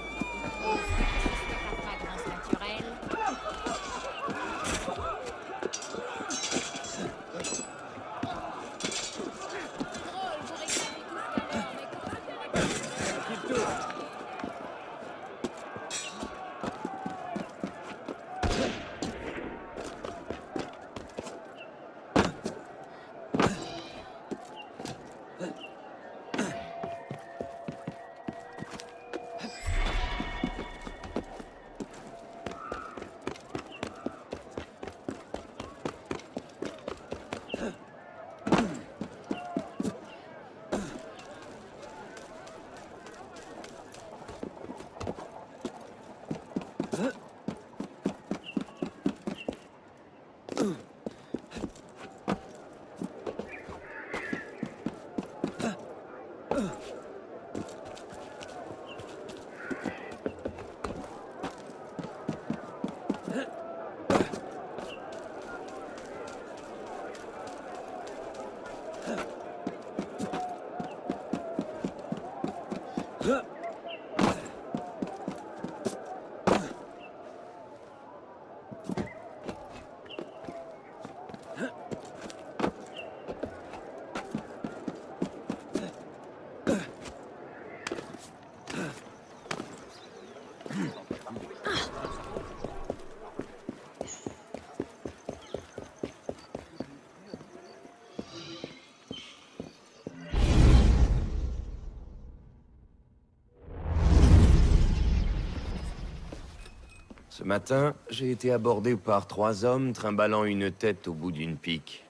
Ce matin, j'ai été abordé par 3 hommes trimballant une tête au bout d'une pique.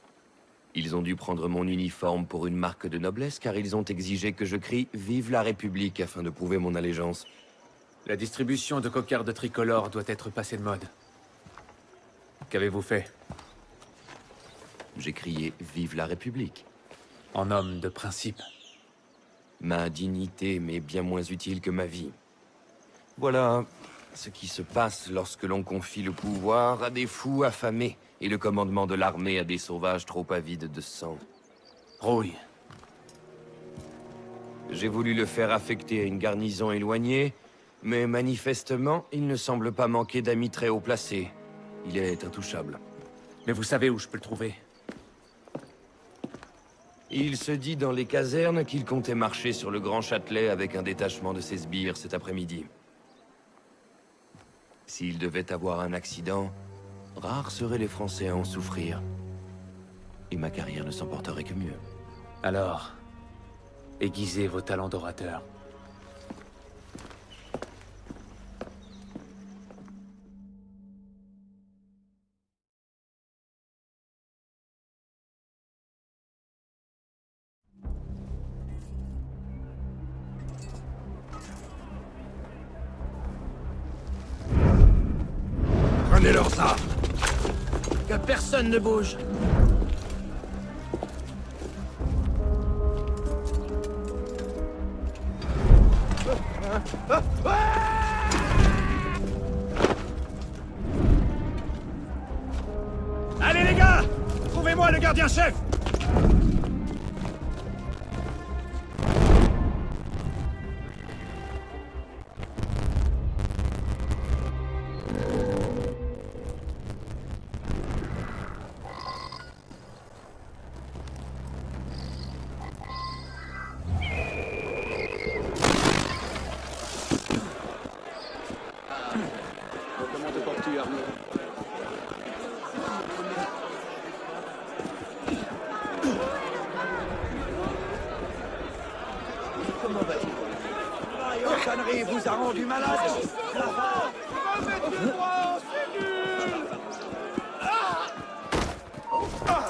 Ils ont dû prendre mon uniforme pour une marque de noblesse car ils ont exigé que je crie « Vive la République » afin de prouver mon allégeance. La distribution de cocardes tricolores doit être passée de mode. Qu'avez-vous fait? J'ai crié « Vive la République ». En homme de principe. Ma dignité m'est bien moins utile que ma vie. Voilà ce qui se passe lorsque l'on confie le pouvoir à des fous affamés et le commandement de l'armée à des sauvages trop avides de sang. Rouille. J'ai voulu le faire affecter à une garnison éloignée, mais manifestement, il ne semble pas manquer d'amis très haut placés. Il est intouchable. Mais vous savez où je peux le trouver? Il se dit dans les casernes qu'il comptait marcher sur le Grand Châtelet avec un détachement de ses sbires cet après-midi. S'il devait avoir un accident, rares seraient les Français à en souffrir. Et ma carrière ne s'en porterait que mieux. Alors, aiguisez vos talents d'orateur. Prenez leurs armes. Que personne ne bouge. Allez les gars! Trouvez-moi le gardien-chef! Comment te portes-tu, Arnaud? Comment va-t-il? La connerie vous a rendu malade! Remettez-moi en cellule!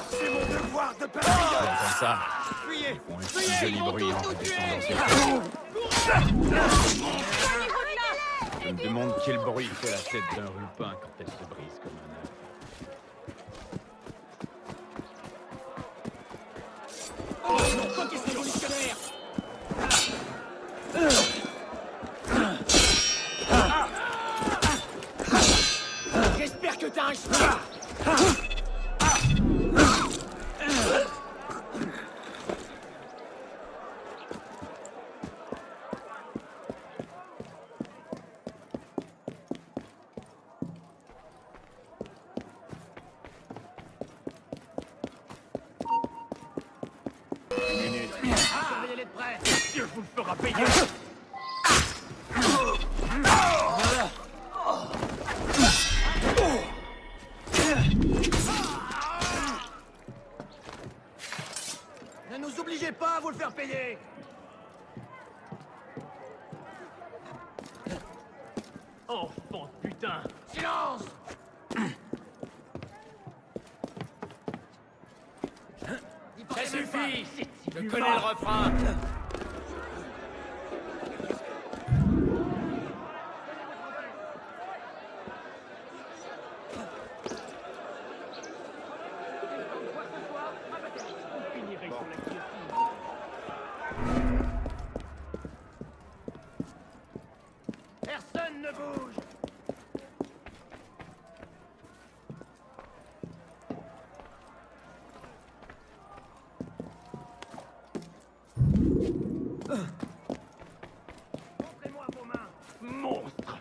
C'est mon devoir de père! Comme ça. Fuyez! Ils font un si joli bruit en redescendant ces Je me demande quel bruit fait la tête d'un rupin quand elle se brise comme un œuf. Oh non, pas question révolutionnaire! J'espère que t'as un chemin! Surveillez-les de près! Dieu vous le fera payer! Ne nous obligez pas à vous le faire payer! Enfant de putain! Silence! Ça suffit! Je connais le refrain! Personne ne bouge! Montrez-moi vos mains! Monstre!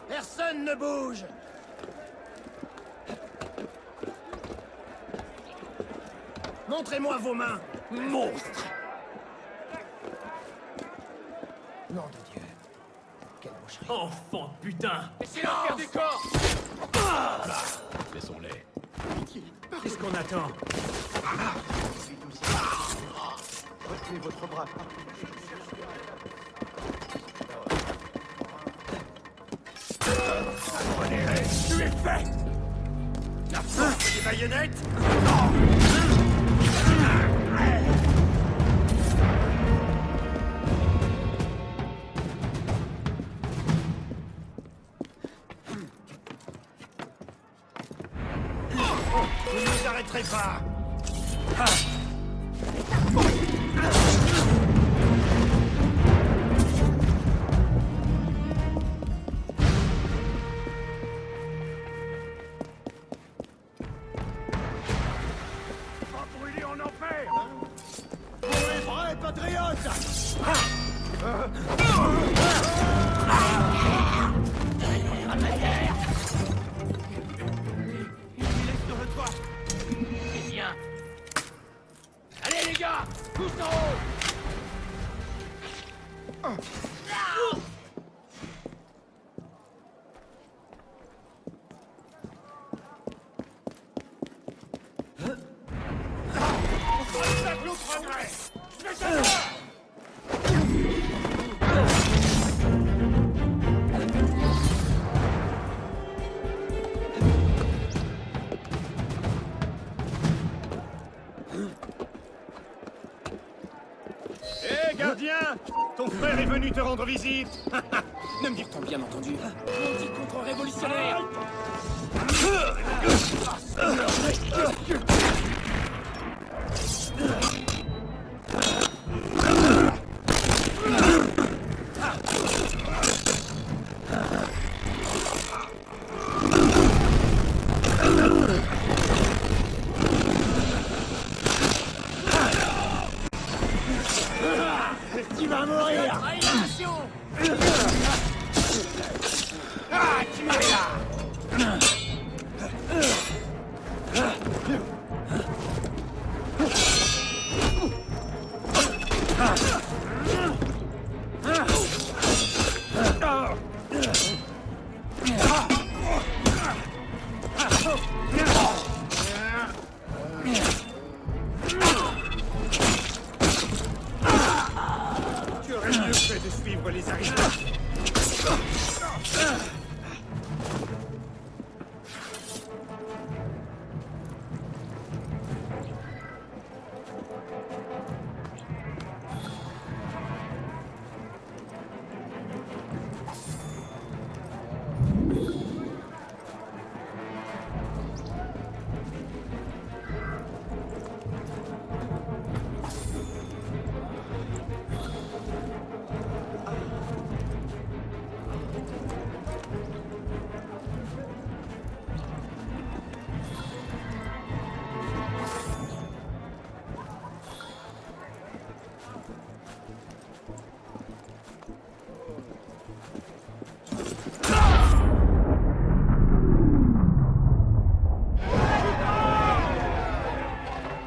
Personne ne bouge! Montrez-moi vos mains! Monstre! Nom de Dieu! Quelle boucherie! Enfant de putain! Silence! Du corps! Laissons-les. Qu'est-ce qu'on attend? Retenez votre bras. l'ai fait! La force des baïonnettes! Vous ne nous arrêterez pas! Brûlé en enfer! Pour les vrais patriotes! C'est bien. Allez les gars, tous en haut. Hé, gardien! Ton frère est venu te rendre visite! Ne me dire-t-on bien entendu. Maudit contre-révolutionnaire. Tu vas mourir! Ah, tu es là! Tu aurais mieux fait de suivre les arrivants.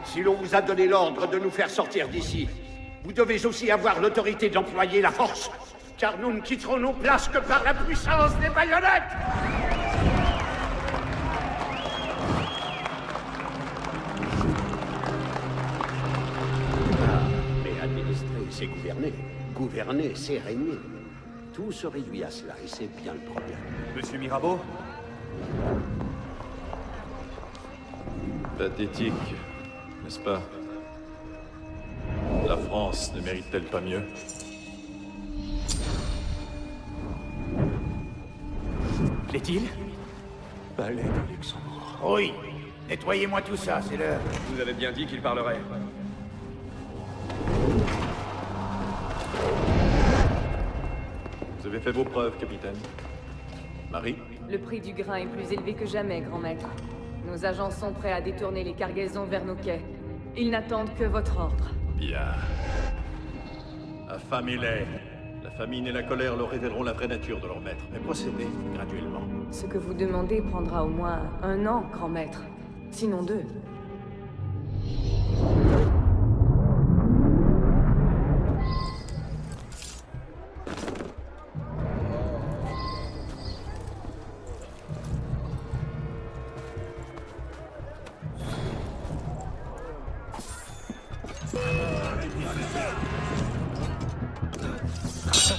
Si l'on vous a donné l'ordre de nous faire sortir d'ici, vous devez aussi avoir l'autorité d'employer la force, car nous ne quitterons nos places que par la puissance des baïonnettes! Mais administrer, c'est gouverner. Gouverner, c'est régner. Tout se réduit à cela, et c'est bien le problème. Monsieur Mirabeau? Pathétique, n'est-ce pas? La France ne mérite-t-elle pas mieux? Plaît-il? Palais de Luxembourg. Oui, nettoyez-moi tout ça, c'est l'heure. Vous avez bien dit qu'il parlerait. Vous avez fait vos preuves, capitaine. Marie? Le prix du grain est plus élevé que jamais, grand maître. Nos agents sont prêts à détourner les cargaisons vers nos quais. Ils n'attendent que votre ordre. Bien. Affamez-les. La famine et la colère leur révéleront la vraie nature de leur maître. Mais procédez graduellement. Ce que vous demandez prendra au moins 1 an, grand maître. Sinon 2.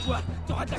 Toi, t'auras ta...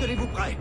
Tenez-vous prêts.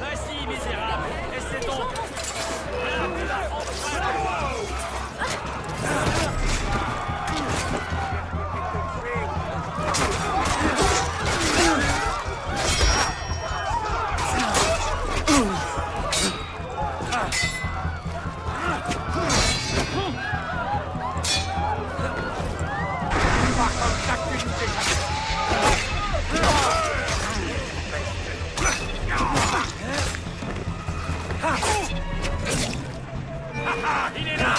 Vas-y, misérable, laissez donc. Il est là.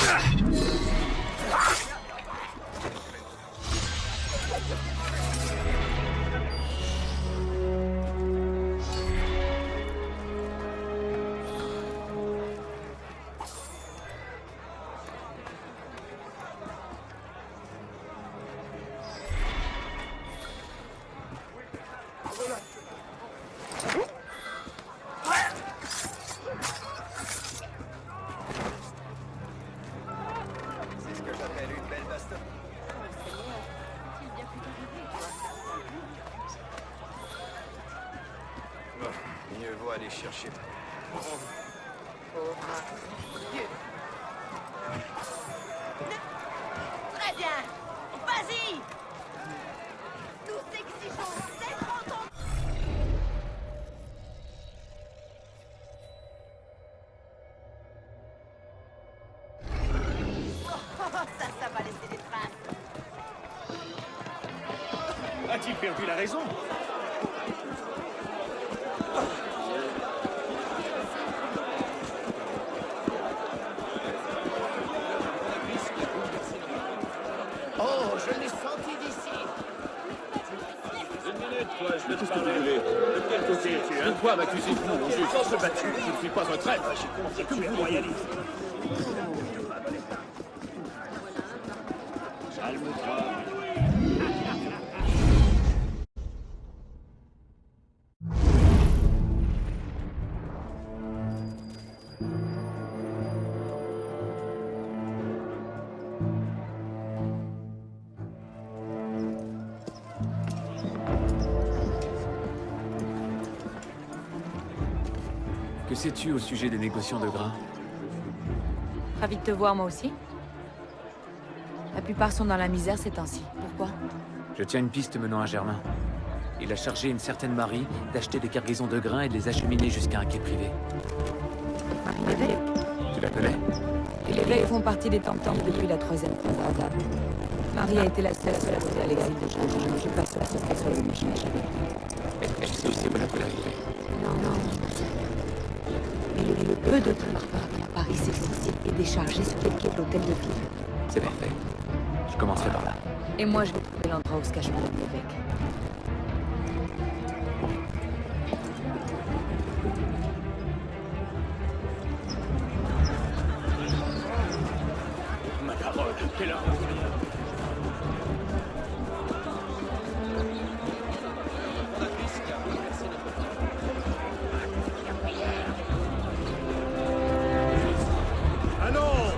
C'est ce que j'appelle une belle baston. Bon, mieux vaut aller chercher. Très bien. Vas-y. Nous exigeons d'être entendus. Ça va laisser des traces. A-t-il perdu la raison? Oh, je l'ai senti d'ici. Une minute, toi, je vais te parler. De quel côté es-tu, hein? De quoi m'accusez-vous, mon juge? Sans se battre, je ne suis pas un traître. C'est que vous royaliste. Calme-toi. Que sais-tu au sujet des négociants de grains? Ravi de te voir, moi aussi. La plupart sont dans la misère ces temps-ci. Pourquoi? Je tiens une piste menant à Germain. Il a chargé une certaine Marie d'acheter des cargaisons de grains et de les acheminer jusqu'à un quai privé. Marie Lévesque. Tu la connais? Les Lévesques font partie des Templars depuis la troisième croisade. Marie a été la seule à rester à l'exil de Jean. Je ne suis pas sûre qu'elle soit le méchant. Est-ce que c'est bon pour l'arrivée? Non. Mais le peu de temps qui parvient à Paris s'est et déchargé sur les quais de l'hôtel de ville. C'est parfait. Je commencerai par là. Et moi, je vais trouver l'endroit où se cache Madame Lévesque. Ma parole, quelle heure? Allons!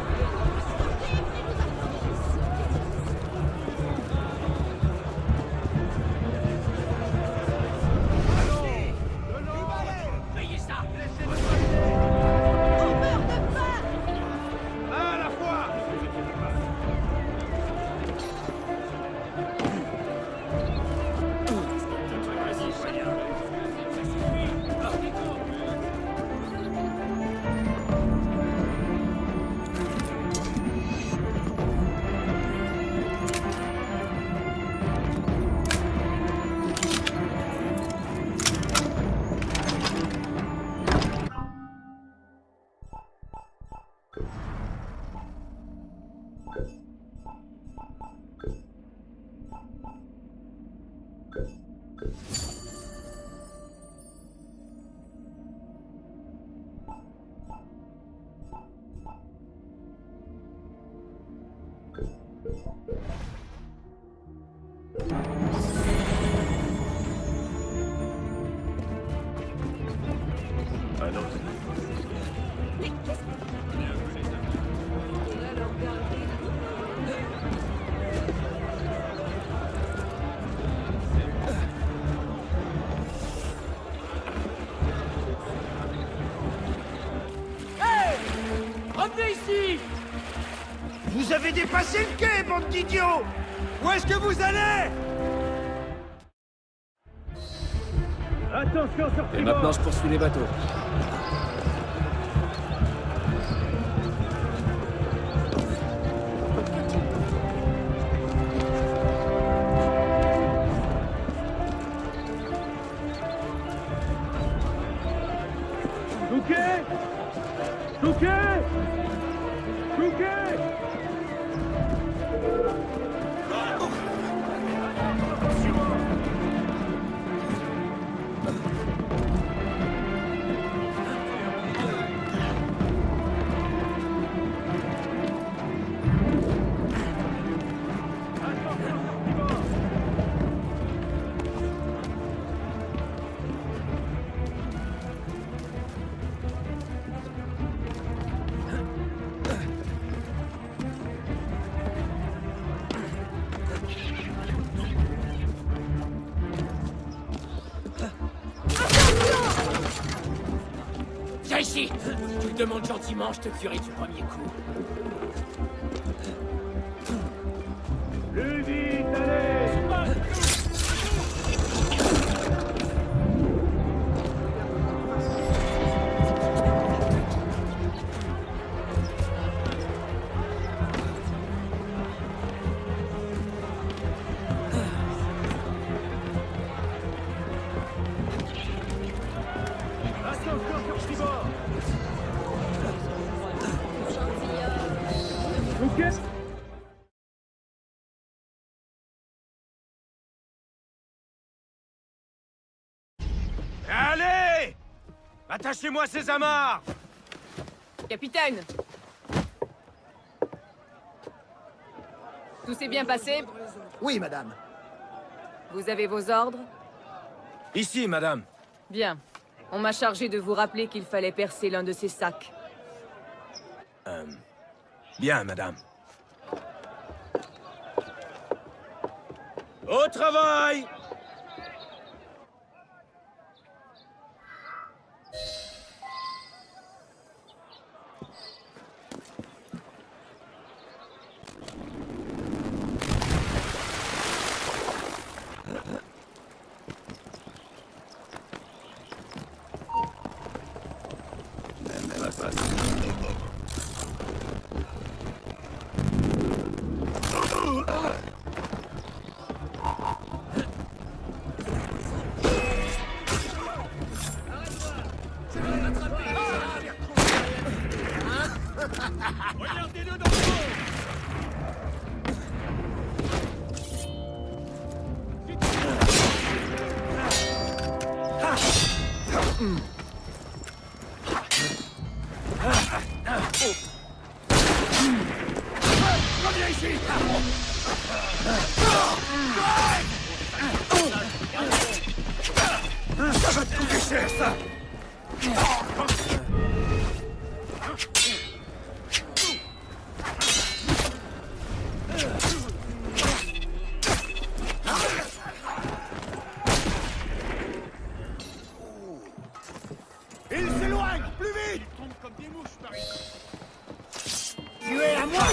Payez ça! On meurt de faim! À la fois! Revenez ici! Vous avez dépassé le quai, bande d'idiots! Où est-ce que vous allez? Attention sur Et maintenant, je poursuis les bateaux. Touquet! Touquet! Touquet! Viens ici! Tu le demandes gentiment, je te tuerai du premier coup. Plus vite, allez! Attention sur tribord! Touquet! Allez! Attachez-moi ces amarres! Capitaine! Tout s'est bien passé? Oui, madame. Vous avez vos ordres? Ici, madame. Bien. On m'a chargé de vous rappeler qu'il fallait percer l'un de ces sacs. Bien, madame. Au travail! Regardez-le dans le dos. Reviens ici. Ça va te coûter cher, ça. Il s'éloigne. Plus vite. Ils tombent comme des mouches par ici. Tu es à moi.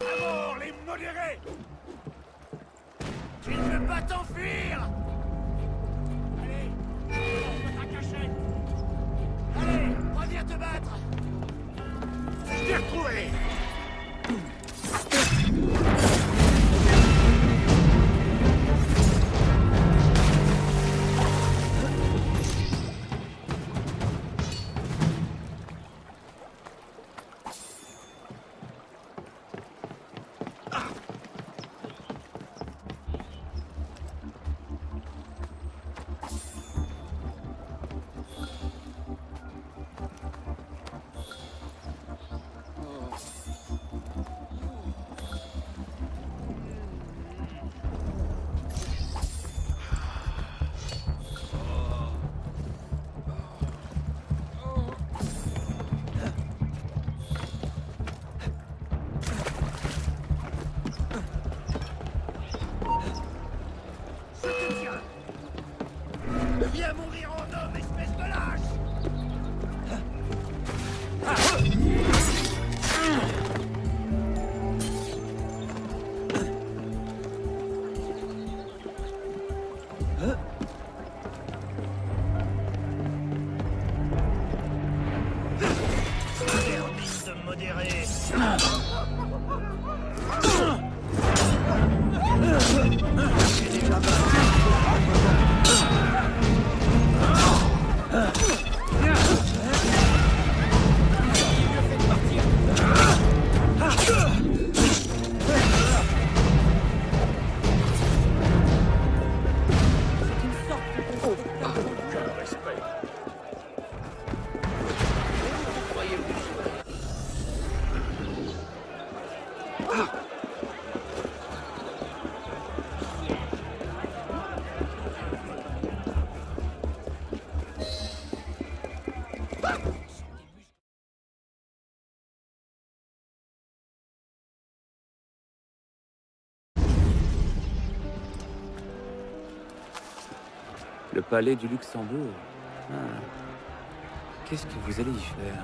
D'abord, les modérés. Tu ne peux pas t'enfuir. Allez, ouvre ta cachette. Allez, reviens te battre. Je t'ai retrouvé. Viens mourir en homme, espèce de lâche! Termine de modérer! J'ai déjà Le palais du Luxembourg. Ah. Qu'est-ce que vous allez y faire?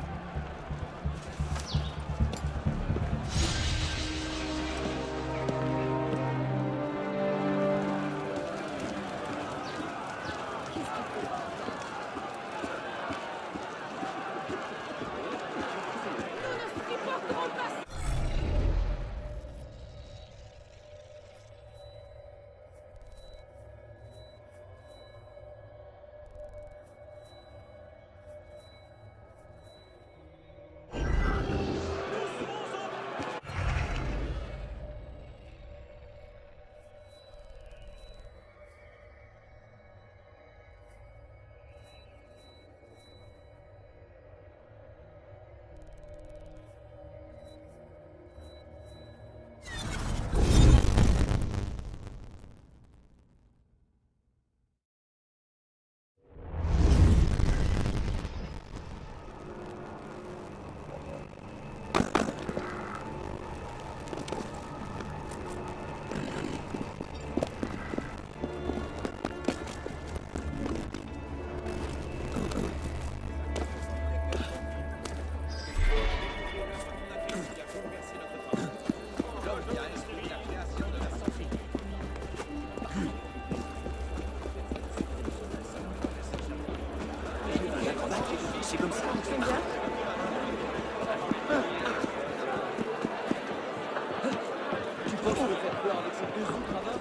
penses me faire peur avec ces deux autres là-bas?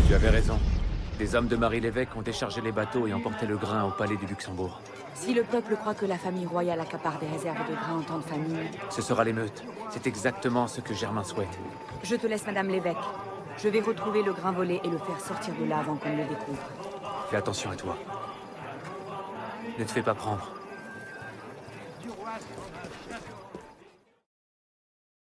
Tu avais raison. Les hommes de Marie l'évêque ont déchargé les bateaux et emporté le grain au palais du Luxembourg. Si le peuple croit que la famille royale accapare des réserves de grains en temps de famine... Ce sera l'émeute. C'est exactement ce que Germain souhaite. Je te laisse, Madame l'évêque. Je vais retrouver le grain volé et le faire sortir de là avant qu'on ne le découvre. Fais attention à toi. Ne te fais pas prendre.